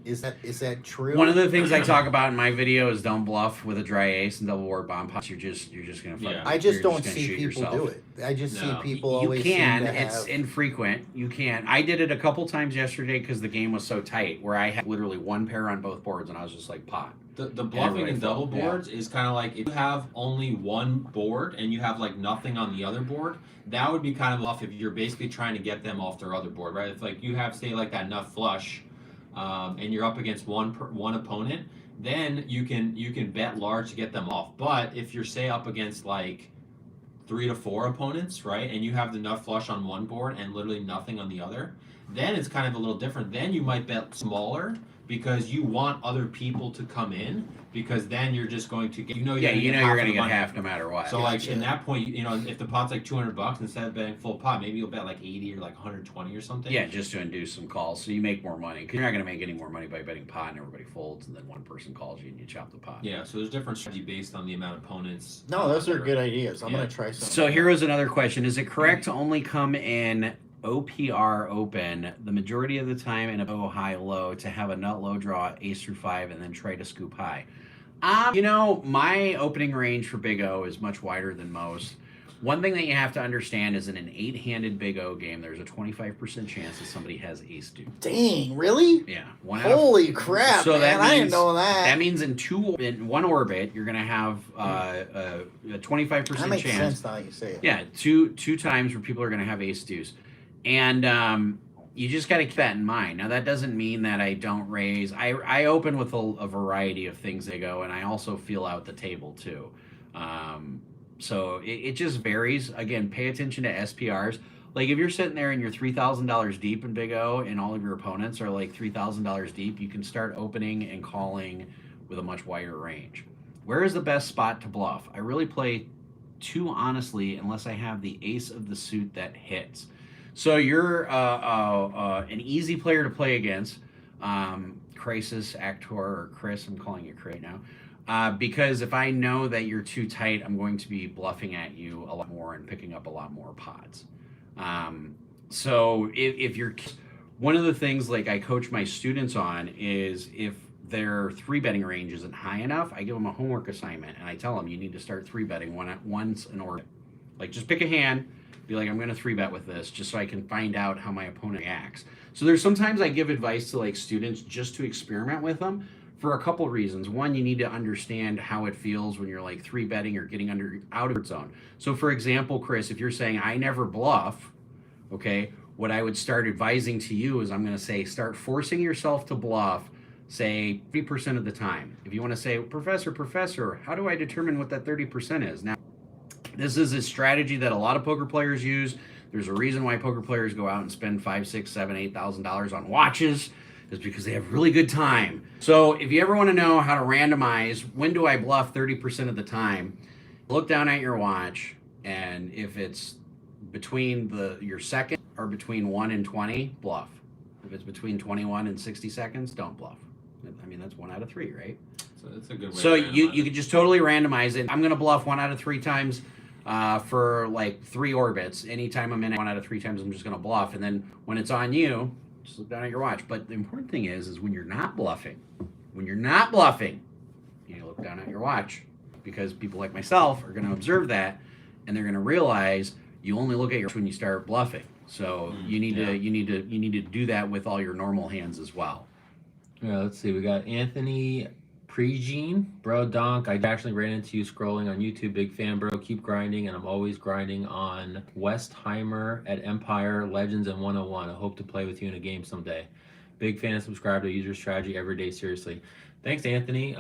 Speaker 3: Is that true?
Speaker 1: One of the things I talk about in my video is don't bluff with a dry ace and double board bomb pots. You're just gonna fuck.
Speaker 2: Yeah.
Speaker 3: I just don't see people do it. I just see people always.
Speaker 1: You can.
Speaker 3: Seem to
Speaker 1: It's
Speaker 3: have...
Speaker 1: infrequent. You can. I did it a couple times yesterday because the game was so tight, where I had literally one pair on both boards, and I was just like pot.
Speaker 2: The bluffing and double boards is kind of like if you have only one board and you have like nothing on the other board, that would be kind of bluff if you're basically trying to get them off their other board, right? If like you have say like that nut flush, and you're up against one opponent, then you can bet large to get them off. But if you're say up against like 3 to 4 opponents, right, and you have the nut flush on one board and literally nothing on the other, then it's kind of a little different. Then you might bet smaller because you want other people to come in, because then you're just going to get, you're going to
Speaker 1: get half no matter what.
Speaker 2: So like in that point, if the pot's like $200, instead of betting full pot, maybe you'll bet like 80 or like 120 or something.
Speaker 1: Yeah, just to induce some calls, so you make more money. Because you're not going to make any more money by betting pot and everybody folds, and then one person calls you and you chop the pot.
Speaker 2: Yeah, so there's different strategy based on the amount of opponents.
Speaker 3: No, those are good ideas. I'm going to try some.
Speaker 1: So here was another question: is it correct to only come in OPR open the majority of the time in a high low to have a nut low draw ace through 5 and then try to scoop high? My opening range for Big O is much wider than most. One thing that you have to understand is in an 8-handed Big O game, there's a 25% chance that somebody has ace deuce.
Speaker 3: Dang, really?
Speaker 1: Yeah.
Speaker 3: Holy crap, so man, I didn't know that.
Speaker 1: That means in one orbit, you're going to have a 25% chance.
Speaker 3: That makes sense now you say it.
Speaker 1: Yeah, two times where people are going to have ace deuce. And you just got to keep that in mind. Now, that doesn't mean that I don't raise. I open with a variety of things they go, and I also feel out the table too. So it just varies. Again, pay attention to SPRs. Like if you're sitting there and you're $3,000 deep in Big O and all of your opponents are like $3,000 deep, you can start opening and calling with a much wider range. Where is the best spot to bluff? I really play too honestly unless I have the ace of the suit that hits. So you're an easy player to play against, Crisis, Actor, or Chris. I'm calling you Cray now. Because if I know that you're too tight, I'm going to be bluffing at you a lot more and picking up a lot more pots. So if you're... One of the things like I coach my students on is if their 3-betting range isn't high enough, I give them a homework assignment, and I tell them you need to start 3-betting once in order. Like just pick a hand, be like, I'm going to 3-bet with this just so I can find out how my opponent reacts. So there's sometimes I give advice to like students just to experiment with them for a couple reasons. One, you need to understand how it feels when you're like 3-betting or getting out of your zone. So for example, Chris, if you're saying I never bluff, okay, what I would start advising to you is I'm going to say start forcing yourself to bluff, say 30% of the time. If you want to say, Professor, how do I determine what that 30% is? Now, this is a strategy that a lot of poker players use. There's a reason why poker players go out and spend $5,000, $6,000, $7,000, $8,000 on watches, is because they have really good time. So if you ever want to know how to randomize, when do I bluff 30% of the time, look down at your watch, and if it's between your second or between 1 and 20, bluff. If it's between 21 and 60 seconds, don't bluff. I mean, that's 1 out of 3, right?
Speaker 2: So that's a good way.
Speaker 1: So you could just totally randomize it. I'm going to bluff 1 out of 3 times for like 3 orbits. Anytime I'm in it, 1 out of 3 times, I'm just going to bluff. And then when it's on you, just look down at your watch. But the important thing is when you're not bluffing, you look down at your watch, because people like myself are going to observe that, and they're going to realize you only look at your when you start bluffing. So you need to do that with all your normal hands as well.
Speaker 2: Yeah, let's see. We got Anthony Pregene. Bro, Donk, I actually ran into you scrolling on YouTube. Big fan, bro. Keep grinding, and I'm always grinding on Westheimer at Empire, Legends, and 101. I hope to play with you in a game someday. Big fan and subscribe to User Strategy every day, seriously. Thanks, Anthony.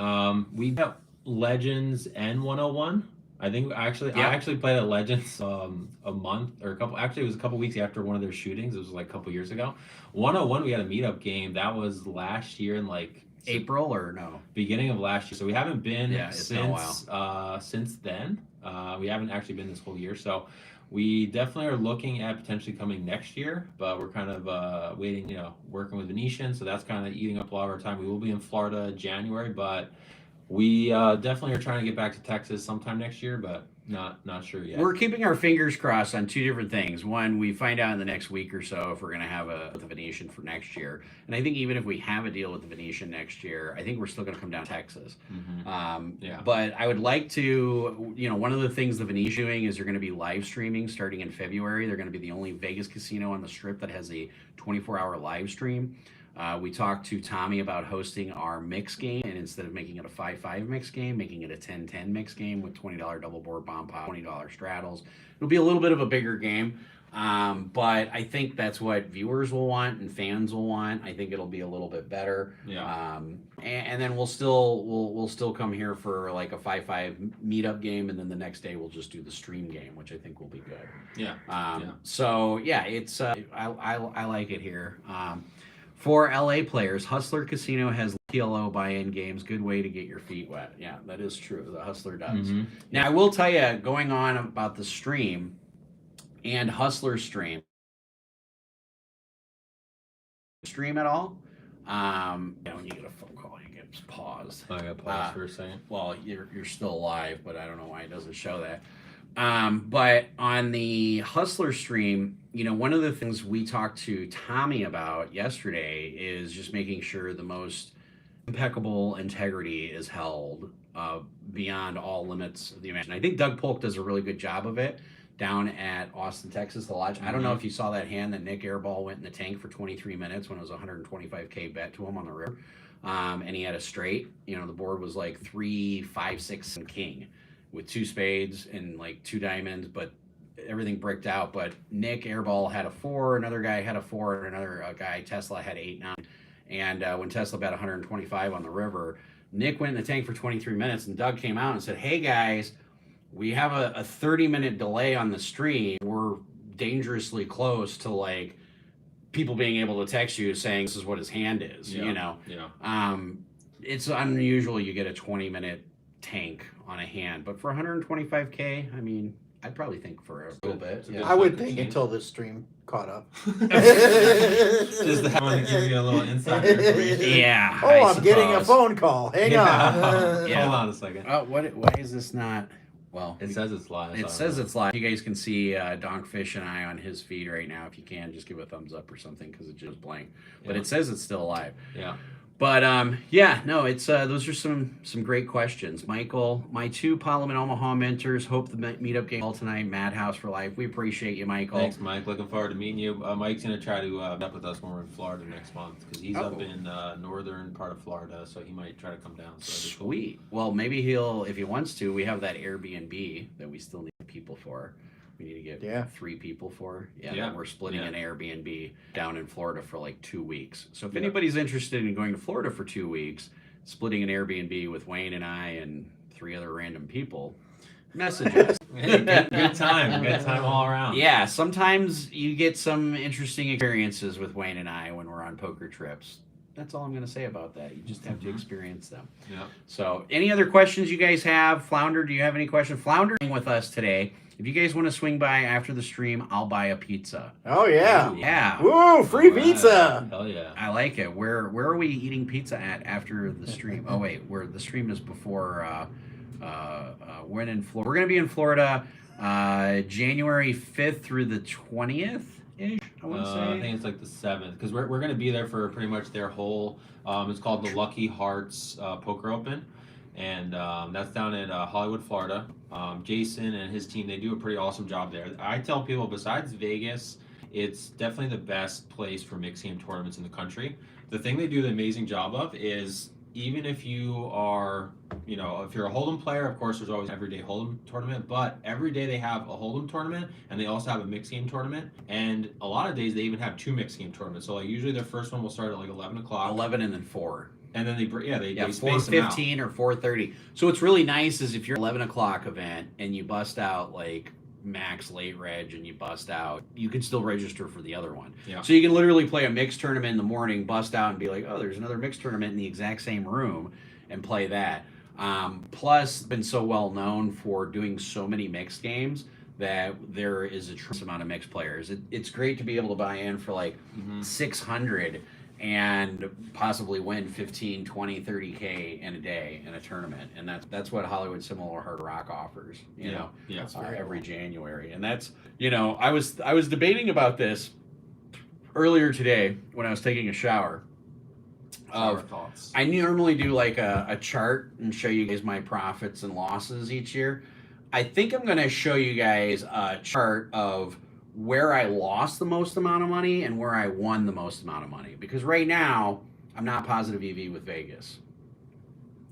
Speaker 2: We got Legends and 101. I think I actually played at Legends a month or it was a couple weeks after one of their shootings. It was like a couple years ago. 101, we had a meetup game. That was last year in like
Speaker 1: April or no?
Speaker 2: Beginning of last year. So we haven't been since then. We haven't actually been this whole year. So we definitely are looking at potentially coming next year, but we're kind of waiting, working with Venetian. So that's kind of eating up a lot of our time. We will be in Florida January, but we definitely are trying to get back to Texas sometime next year, but not sure yet.
Speaker 1: We're keeping our fingers crossed on 2 different things. One, we find out in the next week or so if we're going to have the Venetian for next year. And I think even if we have a deal with the Venetian next year, I think we're still going to come down to Texas.
Speaker 2: Yeah.
Speaker 1: But I would like to, one of the things the Venetian doing is they're going to be live streaming starting in February. They're going to be the only Vegas casino on the Strip that has a 24-hour live stream. We talked to Tommy about hosting our mix game, and instead of making it a 5-5 mix game, making it a 10-10 mix game with $20 double board bomb pop, $20 straddles. It'll be a little bit of a bigger game. But I think that's what viewers will want and fans will want. I think it'll be a little bit better.
Speaker 2: Yeah.
Speaker 1: And then we'll still come here for like a 5-5 meetup game, and then the next day we'll just do the stream game, which I think will be good.
Speaker 2: Yeah.
Speaker 1: So yeah, it's I like it here. For LA players, Hustler Casino has PLO buy-in games. Good way to get your feet wet. Yeah, that is true. The Hustler does.
Speaker 2: Mm-hmm.
Speaker 1: Now I will tell you, going on about the stream. And Hustler stream at all? When you get a phone call, you get paused.
Speaker 2: I got paused for a second.
Speaker 1: Well, you're still live, but I don't know why it doesn't show that. But on the Hustler stream, one of the things we talked to Tommy about yesterday is just making sure the most impeccable integrity is held beyond all limits of the imagination. I think Doug Polk does a really good job of it. Down at Austin, Texas, the lodge. I don't know if you saw that hand that Nick Airball went in the tank for 23 minutes when it was a 125K bet to him on the river. And he had a straight. The board was like 3, 5, 6, and king with 2 spades and like 2 diamonds, but everything bricked out. But Nick Airball had a 4, another guy had a 4, and another guy, Tesla, had 8, 9. And when Tesla bet 125 on the river, Nick went in the tank for 23 minutes, and Doug came out and said, "Hey guys, we have a 30-minute delay on the stream. We're dangerously close to like people being able to text you saying this is what his hand is."
Speaker 2: Yeah.
Speaker 1: It's unusual you get a 20-minute tank on a hand, but for 125K, I mean, I'd probably think for a little bit.
Speaker 3: I would think until the stream caught up.
Speaker 2: Just that one to give you a little insider information.
Speaker 1: Yeah.
Speaker 3: Oh, I'm getting a phone call. Hang on.
Speaker 2: Hold on a second.
Speaker 1: Why is this not? Well,
Speaker 2: it says it's live.
Speaker 1: It says it's live. You guys can see Donkfish and I on his feed right now. If you can, just give a thumbs up or something because it just blank. But it says it's still live.
Speaker 2: Yeah.
Speaker 1: But it's those are some great questions. Michael, my 2 Parliament Omaha mentors hope the meetup game all tonight. Madhouse for life. We appreciate you, Michael.
Speaker 2: Thanks, Mike. Looking forward to meeting you. Mike's gonna try to meet up with us when we're in Florida next month because he's up in northern part of Florida, so he might try to come down. So
Speaker 1: sweet. Well, maybe he'll, if he wants to. We have that Airbnb that we still need people for. We need to get 3 people for. Yeah. We're splitting an Airbnb down in Florida for like 2 weeks. So if anybody's interested in going to Florida for 2 weeks, splitting an Airbnb with Wayne and I and 3 other random people, message us.
Speaker 2: Hey, good time. Good time all around.
Speaker 1: Yeah, sometimes you get some interesting experiences with Wayne and I when we're on poker trips. That's all I'm going to say about that. You just have to experience them.
Speaker 2: Yeah.
Speaker 1: So any other questions you guys have? Flounder, do you have any questions? Flounder with us today. If you guys want to swing by after the stream, I'll buy a pizza.
Speaker 3: Oh, yeah.
Speaker 1: Yeah.
Speaker 3: Woo, free pizza.
Speaker 2: Hell yeah.
Speaker 1: I like it. Where are we eating pizza at after the stream? Oh, wait. Where the stream is before we're in Florida. We're going to be in Florida January 5th through the 20th-ish, I would say.
Speaker 2: I think it's like the 7th because we're going to be there for pretty much their whole, it's called the Lucky Hearts Poker Open. And that's down in Hollywood, Florida. Jason and his team, they do a pretty awesome job there. I tell people, besides Vegas, it's definitely the best place for mixed game tournaments in the country. The thing they do the amazing job of is even if you are, if you're a Hold'em player, of course, there's always an everyday Hold'em tournament, but every day they have a Hold'em tournament and they also have a mixed game tournament. And a lot of days they even have 2 mixed game tournaments. So like usually their first one will start at like 11 o'clock.
Speaker 1: 11 and then 4.
Speaker 2: And then they space them out.
Speaker 1: 4:15 or 4:30. So what's really nice is if you're 11 o'clock event and you bust out like max late reg and you bust out, you can still register for the other one.
Speaker 2: Yeah.
Speaker 1: So you can literally play a mixed tournament in the morning, bust out and be like, oh, there's another mixed tournament in the exact same room and play that. Plus, been so well known for doing so many mixed games that there is a tremendous amount of mixed players. It's great to be able to buy in for like 600 and possibly win 15, 20, 30K in a day in a tournament. And that's what Hollywood Similar Hard Rock offers, every January. And that's, I was debating about this earlier today when I was taking a shower.
Speaker 2: Thoughts.
Speaker 1: I normally do like a chart and show you guys my profits and losses each year. I think I'm going to show you guys a chart of where I lost the most amount of money and where I won the most amount of money. Because right now, I'm not positive EV with Vegas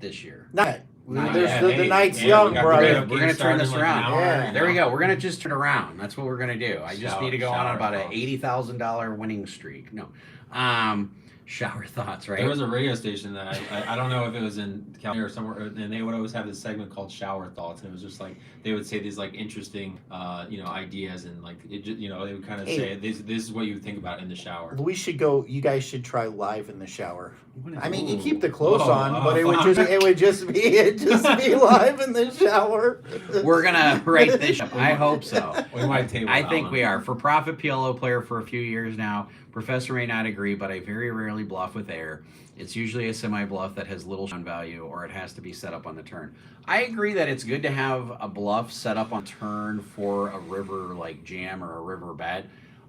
Speaker 1: this year.
Speaker 3: Not.
Speaker 1: Not
Speaker 3: There's
Speaker 1: yet.
Speaker 3: the night's young, brother.
Speaker 1: We're gonna turn this around.
Speaker 3: Yeah.
Speaker 1: There we go. We're gonna just turn around. That's what we're gonna do. I just need to go on about an $80,000 winning streak. No, shower thoughts, right?
Speaker 2: There was a radio station that I don't know if it was in California or somewhere, and they would always have this segment called Shower Thoughts, and it was just like they would say these like interesting, ideas, and like it just, they would kind of say this is what you think about in the shower.
Speaker 3: We should go. You guys should try live in the shower. I mean, you
Speaker 2: Ooh.
Speaker 3: keep the clothes
Speaker 2: Whoa,
Speaker 3: on, but it would just be live in the shower.
Speaker 1: We're gonna write this up. I hope so.
Speaker 2: We might table
Speaker 1: I
Speaker 2: that
Speaker 1: think
Speaker 2: one.
Speaker 1: we are. For profit PLO player for a few years now. Professor may not agree, but I very rarely bluff with air. It's usually a semi-bluff that has little shot value, or it has to be set up on the turn. I agree that it's good to have a bluff set up on turn for a river like jam or a river bet.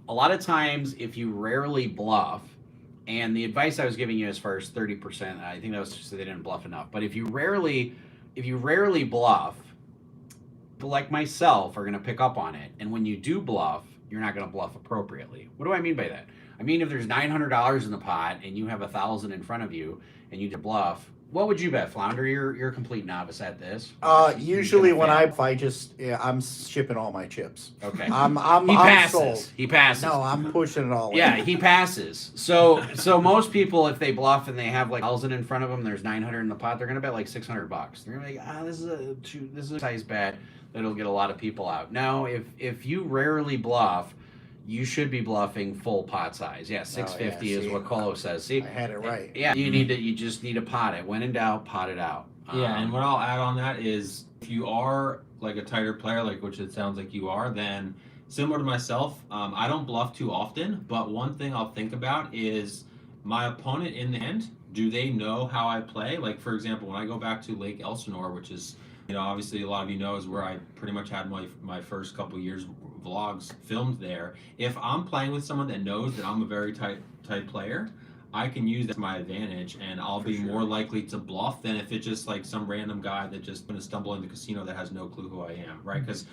Speaker 1: A lot of times, if you rarely bluff, and the advice I was giving you as far as 30%, I think that was just that they didn't bluff enough. But if you rarely bluff, people like myself are going to pick up on it. And when you do bluff, you're not going to bluff appropriately. What do I mean by that? I mean, if there's $900 in the pot and you have 1,000 in front of you and you bluff, what would you bet, Flounder? You're a complete novice at this.
Speaker 3: Usually when I'm shipping all my chips.
Speaker 1: Okay.
Speaker 3: He
Speaker 1: He passes.
Speaker 3: sold.
Speaker 1: He passes.
Speaker 3: No, I'm pushing it all.
Speaker 1: Yeah, he passes. So most people, if they bluff and they have like 1,000 in front of them, there's 900 in the pot, they're gonna bet like $600. They're gonna be like, this is a size bet that'll get a lot of people out. Now, if you rarely bluff, you should be bluffing full pot size. Yeah, 650 is what Colo says. See,
Speaker 3: I had it right.
Speaker 1: Yeah, you just need to pot it. When in doubt, pot it out.
Speaker 2: Yeah, and what I'll add on that is if you are like a tighter player, like which it sounds like you are, then similar to myself, I don't bluff too often, but one thing I'll think about is my opponent in the end, do they know how I play? Like, for example, when I go back to Lake Elsinore, which is, obviously a lot of you know is where I pretty much had my first couple years vlogs filmed there. If I'm playing with someone that knows that I'm a very tight player, I can use that to my advantage, and I'll be more likely to bluff than if it's just like some random guy that just going to stumble in the casino that has no clue who I am, right? Because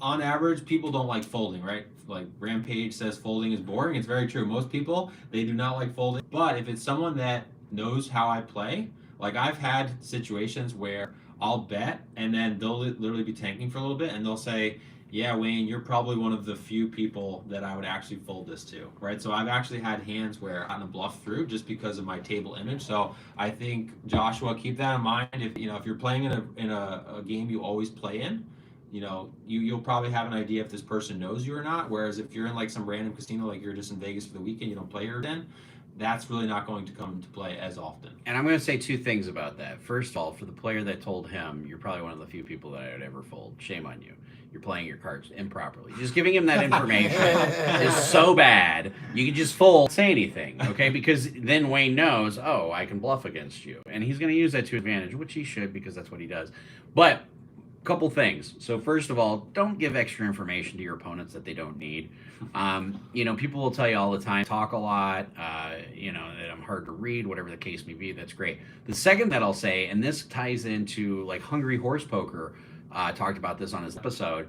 Speaker 2: on average, people don't like folding, right? Like Rampage says folding is boring. It's very true. Most people, they do not like folding. But if it's someone that knows how I play, like I've had situations where I'll bet and then they'll literally be tanking for a little bit and they'll say, yeah, Wayne, you're probably one of the few people that I would actually fold this to, right? So I've actually had hands where I'm a bluff through just because of my table image. So I think, Joshua, keep that in mind. If you're playing in a game you always play in, you'll probably have an idea if this person knows you or not. Whereas if you're in like some random casino, like you're just in Vegas for the weekend, you don't play her then, that's really not going to come into play as often.
Speaker 1: And I'm going to say two things about that. First of all, for the player that told him, you're probably one of the few people that I would ever fold. Shame on you. You're playing your cards improperly. Just giving him that information is so bad. You can just fold, say anything, okay? Because then Wayne knows, I can bluff against you. And he's going to use that to advantage, which he should because that's what he does. But couple things. So first of all, don't give extra information to your opponents that they don't need. People will tell you all the time, talk a lot, that I'm hard to read, whatever the case may be. That's great. The second that I'll say, and this ties into like Hungry Horse Poker, talked about this on his episode.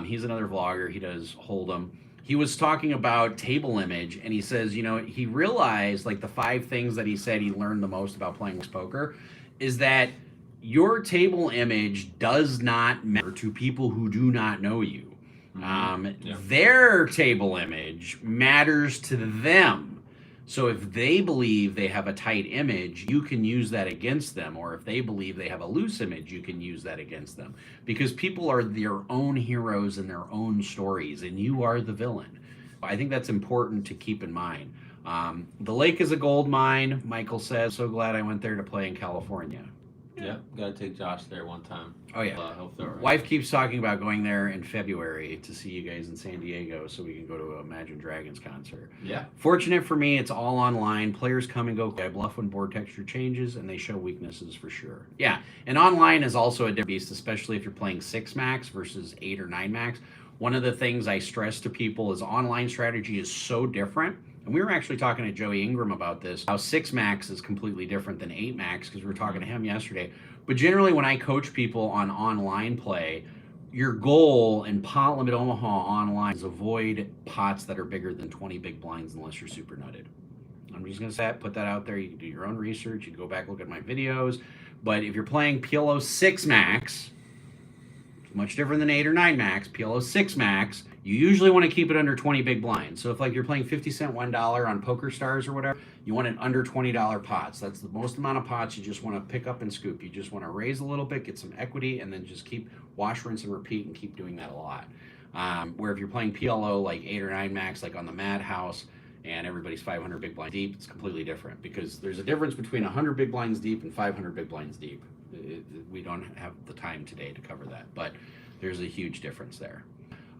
Speaker 1: He's another vlogger. He does Hold'em. He was talking about table image, and he says, he realized like the 5 things that he said he learned the most about playing poker is that your table image does not matter to people who do not know you. Their table image matters to them. So if they believe they have a tight image, you can use that against them. Or if they believe they have a loose image, you can use that against them. Because people are their own heroes in their own stories, and you are the villain. I think that's important to keep in mind. The lake is a gold mine, Michael says. So glad I went there to play in California.
Speaker 2: Yeah, gotta take Josh there one time.
Speaker 1: Oh yeah. Wife keeps talking about going there in February to see you guys in San Diego so we can go to a Imagine Dragons concert.
Speaker 2: Yeah.
Speaker 1: Fortunate for me, it's all online. Players come and go. I bluff when board texture changes, and they show weaknesses for sure. Yeah, and online is also a different beast, especially if you're playing 6 max versus 8 or 9 max. One of the things I stress to people is online strategy is so different. And we were actually talking to Joey Ingram about this, how 6 max is completely different than 8 max, because we were talking to him yesterday. But generally, when I coach people on online play, your goal in Pot Limit Omaha online is avoid pots that are bigger than 20 big blinds unless you're super nutted. I'm just going to say that, put that out there. You can do your own research. You can go back, look at my videos. But if you're playing PLO 6 max, much different than 8 or 9 max, PLO 6 max, you usually want to keep it under 20 big blinds. So if like you're playing 50 cent $1 on Poker Stars or whatever, you want it under $20 pots. That's the most amount of pots you just want to pick up and scoop. You just want to raise a little bit, get some equity, and then just keep wash, rinse, and repeat, and keep doing that a lot. Where if you're playing PLO like 8 or 9 max, like on the Madhouse, and everybody's 500 big blinds deep, it's completely different because there's a difference between 100 big blinds deep and 500 big blinds deep. We don't have the time today to cover that, but there's a huge difference there.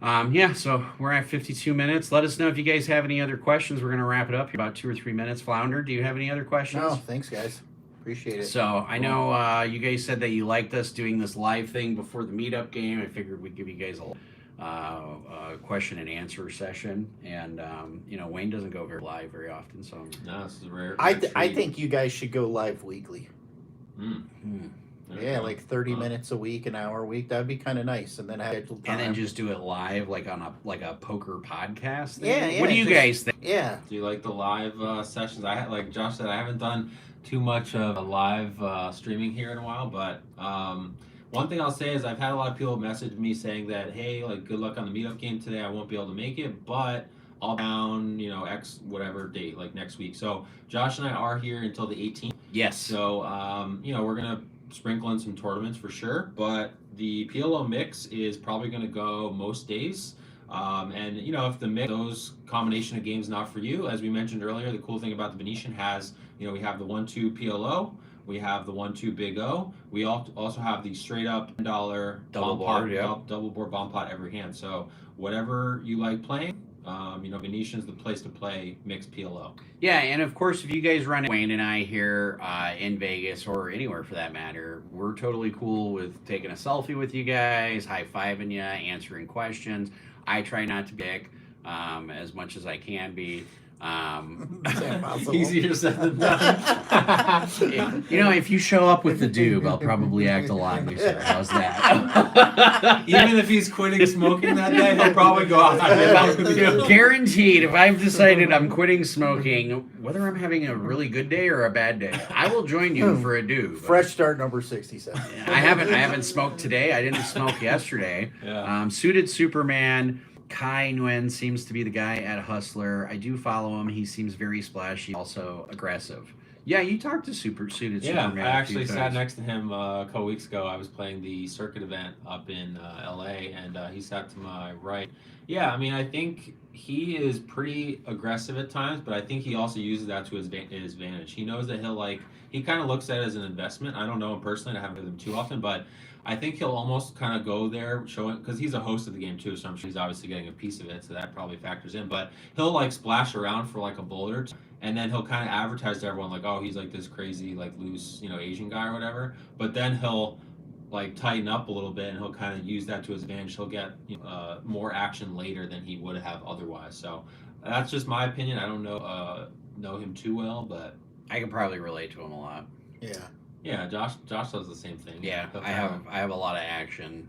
Speaker 1: Yeah, so we're at 52 minutes. Let us know if you guys have any other questions. We're going to wrap it up in about 2 or 3 minutes. Flounder, do you have any other questions?
Speaker 3: No, thanks, guys. Appreciate it.
Speaker 1: So I know you guys said that you liked us doing this live thing before the meetup game. I figured we'd give you guys a question and answer session. And, you know, Wayne doesn't go very live very often. So
Speaker 2: No, this is rare.
Speaker 3: I think you guys should go live weekly. Yeah, like 30 minutes a week, an hour a week. That'd be kind of nice. And then have scheduled time.
Speaker 1: and then just do it live, like on a poker podcast thing?
Speaker 3: Yeah,
Speaker 1: What do you guys think?
Speaker 3: Yeah.
Speaker 2: Do you like the live sessions? Like Josh said, I haven't done too much of a live streaming here in a while, but one thing I'll say is I've had a lot of people message me saying that, hey, like, good luck on the meetup game today. I won't be able to make it, but I'll be down, you know, X whatever date, like next week. So Josh and I are here until the 18th.
Speaker 1: Yes.
Speaker 2: So, you know, we're going to sprinkle in some tournaments for sure, but the PLO mix is probably going to go most days. And, you know, if the mix, those combination of games not for you, as we mentioned earlier, the cool thing about the Venetian has, you know, we have the 1-2 PLO, we have the 1-2 Big O, we also have the straight up $10
Speaker 1: Double
Speaker 2: bomb
Speaker 1: board,
Speaker 2: pot,
Speaker 1: yeah.
Speaker 2: double board bomb pot every hand. So whatever you like playing, you know, Venetian's the place to play mixed PLO.
Speaker 1: Yeah, and of course, if you guys run Wayne and I here in Vegas or anywhere for that matter, we're totally cool with taking a selfie with you guys, high-fiving you, answering questions. I try not to be dick as much as I can be.
Speaker 2: Easier said than done.
Speaker 1: You know, if you show up with the doob, I'll probably act a lot nicer. How's that?
Speaker 2: Even if he's quitting smoking that day, he'll probably go out with you.
Speaker 1: Guaranteed, if I've decided I'm quitting smoking, whether I'm having a really good day or a bad day, I will join you for a doob.
Speaker 3: Fresh start number 67.
Speaker 1: I haven't smoked today. I didn't smoke yesterday.
Speaker 2: Yeah.
Speaker 1: Suited Superman. Kai Nguyen seems to be the guy at Hustler. I do follow him. He seems very splashy, also aggressive. Yeah, you talked to Suited Superman.
Speaker 2: I actually sat
Speaker 1: times.
Speaker 2: next to him a couple weeks ago. I was playing the circuit event up in LA, and he sat to my right. Yeah, I mean, I think he is pretty aggressive at times, but I think he also uses that to his advantage. He knows that he kind of looks at it as an investment. I don't know him personally. I haven't with him too often, but I think he'll almost kind of go there showing, because he's a host of the game too, so I'm sure he's obviously getting a piece of it, so that probably factors in. But he'll like splash around for like a boulder, and then he'll kind of advertise to everyone like, oh, he's like this crazy, like loose, you know, Asian guy or whatever. But then he'll like tighten up a little bit, and he'll kind of use that to his advantage. He'll get more action later than he would have otherwise. So that's just my opinion. I don't know him too well, but
Speaker 1: I can probably relate to him a lot.
Speaker 3: Yeah.
Speaker 2: yeah, Josh does the same thing.
Speaker 1: Yeah, I have a lot of action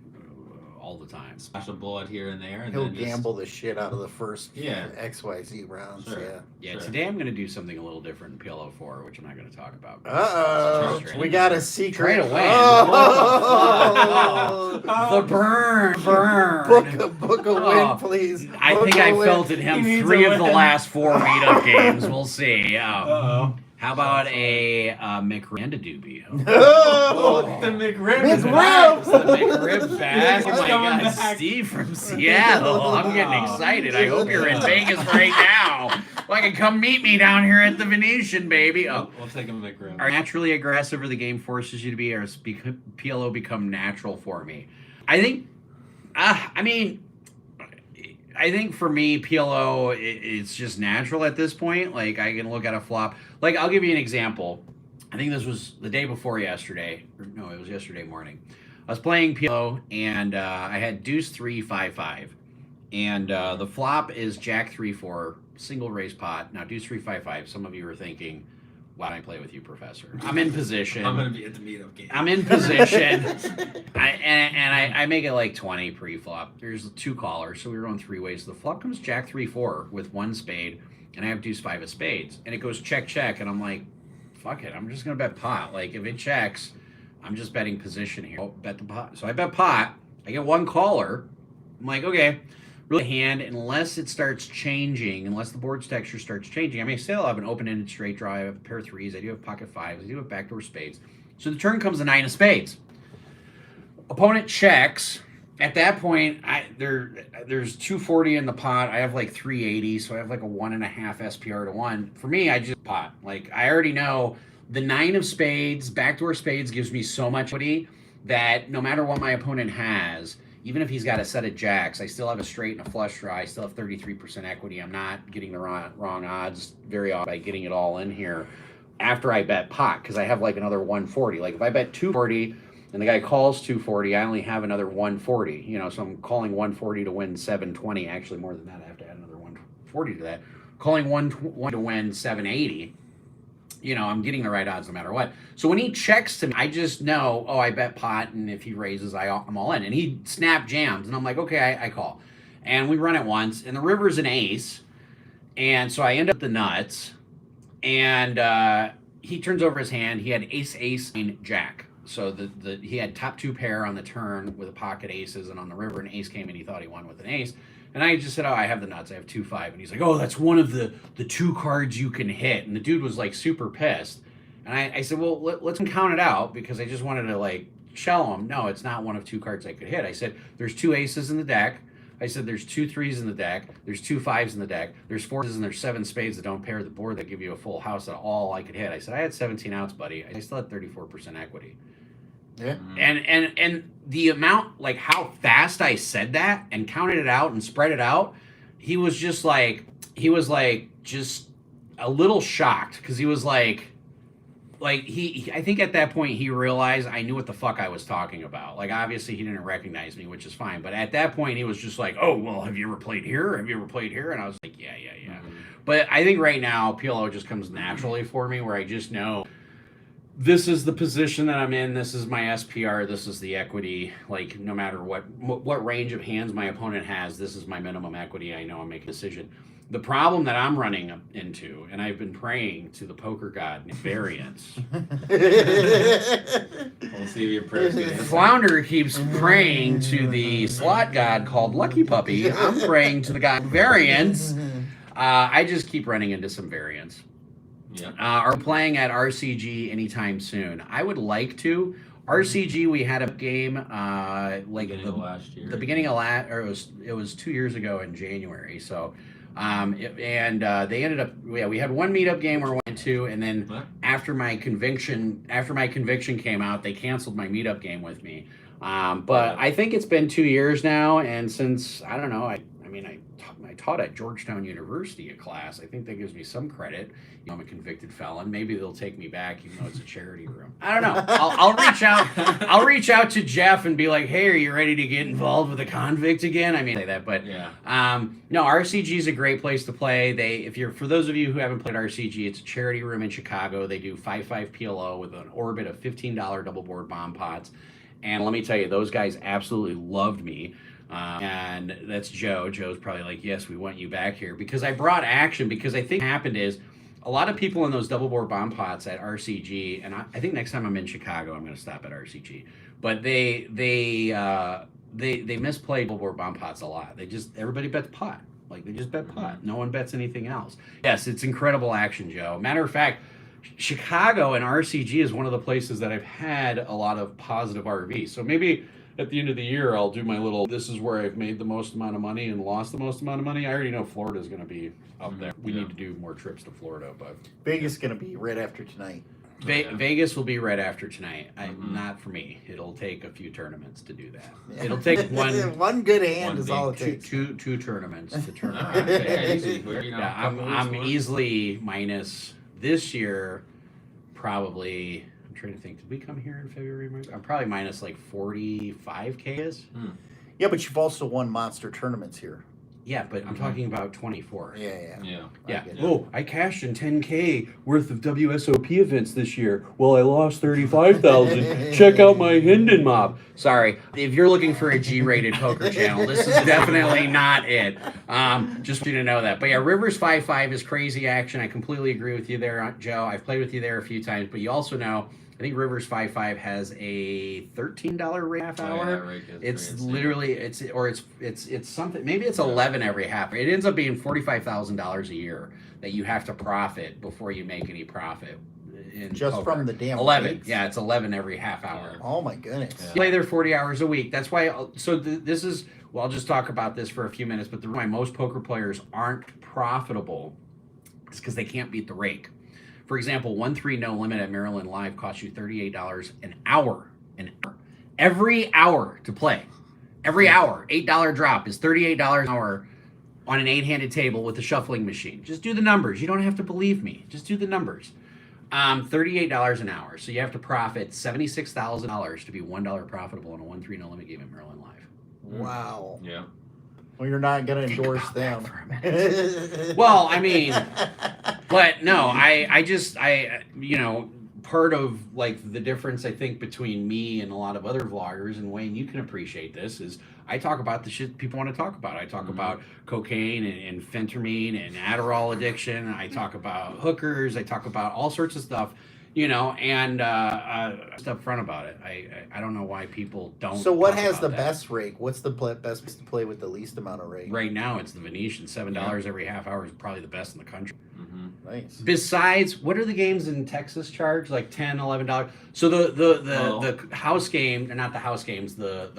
Speaker 1: all the time.
Speaker 2: Smash a bullet here and there, and
Speaker 3: He'll
Speaker 2: then just
Speaker 3: gamble the shit out of the first
Speaker 2: Yeah.
Speaker 3: XYZ rounds.
Speaker 2: Sure.
Speaker 3: Yeah.
Speaker 1: Yeah,
Speaker 2: Sure.
Speaker 1: Today I'm going to do something a little different in PLO4, which I'm not going to talk about.
Speaker 3: Uh-oh.
Speaker 1: Straight
Speaker 3: We got a secret.
Speaker 1: Straight away.
Speaker 3: Oh.
Speaker 1: The burn.
Speaker 3: Book a win,
Speaker 1: Oh,
Speaker 3: please.
Speaker 1: I
Speaker 3: Book
Speaker 1: think
Speaker 3: a
Speaker 1: I
Speaker 3: win.
Speaker 1: felt in
Speaker 2: He
Speaker 1: him
Speaker 2: needs
Speaker 1: 3
Speaker 2: a
Speaker 1: of the
Speaker 2: win.
Speaker 1: last 4 meetup games. We'll see.
Speaker 2: Uh-oh.
Speaker 1: How about a McRanda doobie?
Speaker 3: Oh.
Speaker 2: The McRib
Speaker 3: McRib!
Speaker 2: is back.
Speaker 1: It's the McRib back.
Speaker 2: He's
Speaker 1: Oh my
Speaker 2: coming
Speaker 1: God,
Speaker 2: back.
Speaker 1: Steve from Seattle. I'm getting excited. I hope you're in Vegas right now. Well, I can come meet me down here at the Venetian, baby. Oh.
Speaker 2: We'll take a McRib.
Speaker 1: Are naturally aggressive, or the game forces you to be, or has PLO become natural for me? I think, I think for me, PLO, it's just natural at this point. Like, I can look at a flop. Like, I'll give you an example. I think this was the day before yesterday. Or no, it was yesterday morning. I was playing PLO, and I had deuce 3, 5, 5. And the flop is jack 3, 4, single raise pot. Now, deuce 3, 5, 5. Some of you are thinking, why don't I play with you, Professor? I'm in position.
Speaker 2: I'm going to be at the meetup game.
Speaker 1: I'm in position. I make it like 20 pre-flop. There's 2 callers, so we were going 3 ways. The flop comes Jack 3-4 with 1 spade, and I have deuce 5 of spades. And it goes check, check, and I'm like, fuck it, I'm just going to bet pot. Like, if it checks, I'm just betting position here. Oh, bet the pot. So I bet pot. I get 1 caller. I'm like, okay. Really hand, unless it starts changing, unless the board's texture starts changing. I may still have an open-ended straight draw. I have a pair of 3s. I do have pocket 5s. I do have backdoor spades. So the turn comes the 9 of spades. Opponent checks. At that point, there's 240 in the pot. I have like 380, so I have like a 1.5 SPR to 1. For me, I just pot. Like, I already know the 9 of spades, backdoor spades gives me so much equity that no matter what my opponent has, even if he's got a set of jacks, I still have a straight and a flush draw. I still have 33% equity. I'm not getting the wrong odds very often by getting it all in here after I bet pot, because I have like another 140. Like, if I bet 240 and the guy calls 240, I only have another 140. You know, so I'm calling 140 to win 720. Actually, more than that, I have to add another 140 to that. Calling 120 to win 780. You know, I'm getting the right odds no matter what. So when he checks to me, I just know, oh, I bet pot, and if he raises, I'm all in. And he snap jams, and I'm like, okay, I call. And we run it once, and the river's an ace, and so I end up the nuts, and he turns over his hand. He had ace, ace, and jack. So he had top 2 pair on the turn with a pocket aces, and on the river an ace came, and he thought he won with an ace. And I just said, oh, I have the nuts. I have 2-5. And he's like, oh, that's one of the 2 cards you can hit. And the dude was like super pissed. And I said, well, let's count it out, because I just wanted to like shell him. No, it's not one of 2 cards I could hit. I said, there's 2 aces in the deck. I said, there's 2 3s in the deck. There's 2 5s in the deck. There's 4s and there's 7 spades that don't pair the board that give you a full house at all I could hit. I said, I had 17 outs, buddy. I still had 34% equity.
Speaker 3: Yeah.
Speaker 1: And the amount, like how fast I said that and counted it out and spread it out, he was just a little shocked, because he was like he I think at that point he realized I knew what the fuck I was talking about. Like, obviously he didn't recognize me, which is fine, but at that point he was just like, oh, well, have you ever played here? Have you ever played here? And I was like, yeah. Mm-hmm. But I think right now PLO just comes naturally for me, where I just know this is the position that I'm in. This is my SPR. This is the equity. Like, no matter what range of hands my opponent has, this is my minimum equity. I know I'm making a decision. The problem that I'm running into, and I've been praying to the poker god, variance.
Speaker 2: We'll see if your prayers get answered.
Speaker 1: Flounder keeps praying to the slot god called Lucky Puppy. I'm praying to the god variance. I just keep running into some variance.
Speaker 2: Yeah.
Speaker 1: Are playing at RCG anytime soon? I would like to. RCG, we had a game like
Speaker 2: beginning of last year.
Speaker 1: The beginning of or it was 2 years ago in January. So, they ended up. Yeah, we had one meetup game where we went to, and then after my conviction came out, they canceled my meetup game with me. But I think it's been 2 years now, and since I don't know, I taught at Georgetown University a class. I think that gives me some credit. You know, I'm a convicted felon. Maybe they'll take me back, even though it's a charity room. I don't know. I'll reach out. I'll reach out to Jeff and be like, "Hey, are you ready to get involved with a convict again?" I mean, say that, but
Speaker 2: yeah.
Speaker 1: No, RCG is a great place to play. For those of you who haven't played RCG, it's a charity room in Chicago. They do 5-5 PLO with an orbit of $15 double board bomb pots. And let me tell you, those guys absolutely loved me. And that's Joe. Joe's probably like, yes, we want you back here, because I brought action. Because I think what happened is a lot of people in those double board bomb pots at RCG, and I think next time I'm in Chicago, I'm going to stop at RCG. But they misplay double board bomb pots a lot. Everybody bets pot. Like, they just bet pot. No one bets anything else. Yes, it's incredible action, Joe. Matter of fact, Chicago and RCG is one of the places that I've had a lot of positive RV. So maybe at the end of the year, I'll do my little, this is where I've made the most amount of money and lost the most amount of money. I already know Florida's going to be up there. We need to do more trips to Florida, but
Speaker 3: Vegas is going to be right after tonight.
Speaker 1: Vegas will be right after tonight. Not for me. It'll take a few tournaments to do that. It'll take one
Speaker 3: good hand is all it takes.
Speaker 1: Two tournaments to turn around. I'm easily minus this year, probably. I'm trying to think. Did we come here in February? I'm probably minus like 45K.
Speaker 3: Yeah, but you've also won monster tournaments here.
Speaker 1: Yeah, but I'm talking about 24.
Speaker 3: Yeah.
Speaker 1: Yeah.
Speaker 3: get it.
Speaker 1: Oh, I cashed in 10K worth of WSOP events this year. Well, I lost 35,000. Check out my Hendon mob. Sorry, if you're looking for a G-rated poker channel, this is definitely not it. Just want you to know that. But yeah, Rivers 5-5 is crazy action. I completely agree with you there, Joe. I've played with you there a few times, but you also know, I think Rivers 5-5 has a $13 rate half hour. It's literally it's something. Maybe it's 11 every half. It ends up being $45,000 a year that you have to profit before you make any profit.
Speaker 3: Just
Speaker 1: poker.
Speaker 3: from the damn
Speaker 1: 11.
Speaker 3: weights?
Speaker 1: Yeah, it's 11 every half hour.
Speaker 3: Oh my goodness.
Speaker 1: You play there 40 hours a week. That's why. So this is. Well, I'll just talk about this for a few minutes. But the reason why most poker players aren't profitable is because they can't beat the rake. For example, 1-3 no limit at Maryland Live costs you $38 an hour. Every hour to play. Every hour. $8 drop is $38 an hour on an 8-handed table with a shuffling machine. Just do the numbers. You don't have to believe me. Just do the numbers. $38 an hour. So you have to profit $76,000 to be $1 profitable in a 1-3 no limit game at Maryland Live.
Speaker 3: Wow.
Speaker 2: Yeah.
Speaker 3: Well, you're not going to endorse them.
Speaker 1: Well, I mean, but no, I part of like the difference I think between me and a lot of other vloggers, and Wayne, you can appreciate this, is I talk about the shit people want to talk about. I talk about cocaine and phentermine and Adderall addiction. I talk about hookers. I talk about all sorts of stuff, and just upfront about it. I don't know why people don't.
Speaker 3: So what
Speaker 1: talk
Speaker 3: has
Speaker 1: about
Speaker 3: the
Speaker 1: that.
Speaker 3: best rake? What's the best place to play with the least amount of rake?
Speaker 1: Right now, it's the Venetian. $7 every half hour is probably the best in the country.
Speaker 3: Nice.
Speaker 1: Besides, what are the games in Texas charge? Like $10, $11. So the house game, or not the house games, the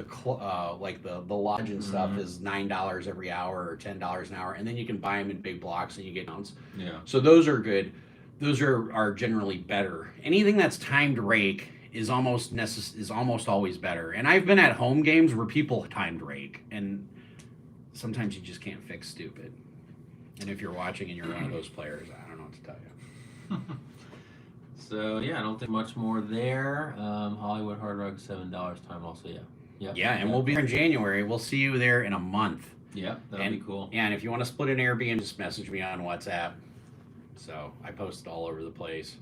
Speaker 1: lodge and stuff is $9 every hour or $10 an hour, and then you can buy them in big blocks and you get ounce.
Speaker 2: Yeah.
Speaker 1: So those are good. Those are generally better. Anything that's timed rake is almost always better. And I've been at home games where people timed rake, and sometimes you just can't fix stupid. And if you're watching and you're one of those players, I don't know what to tell you.
Speaker 2: So yeah, I don't think much more there. Hollywood Hard Rock $7 time also.
Speaker 1: Yeah, and we'll be there in January. We'll see you there in a month.
Speaker 2: Yeah, that'll be cool.
Speaker 1: Yeah, and if you want to split an Airbnb, just message me on WhatsApp. So I post it all over the place.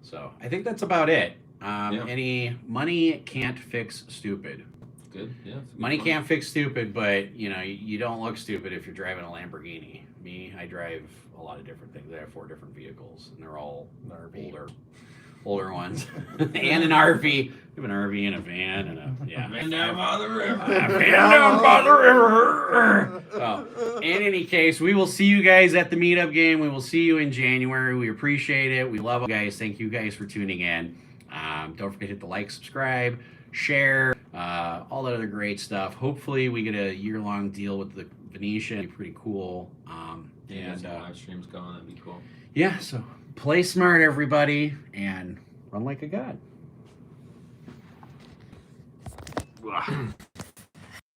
Speaker 1: So I think that's about it. Any money can't fix stupid.
Speaker 2: Good. Yeah.
Speaker 1: Money can't fix stupid, but you don't look stupid if you're driving a Lamborghini. Me, I drive a lot of different things. I have 4 different vehicles, and they're all older ones, and an RV. We have an RV and a van and a
Speaker 2: Van down by the river.
Speaker 1: Van down by the river. So, in any case, we will see you guys at the meetup game. We will see you in January. We appreciate it. We love you guys. Thank you guys for tuning in. Don't forget to hit the like, subscribe, share, all that other great stuff. Hopefully, we get a year-long deal with the Venetian. It'd be pretty cool.
Speaker 2: And live streams going. That'd be cool.
Speaker 1: Yeah. So play smart, everybody, and run like a god.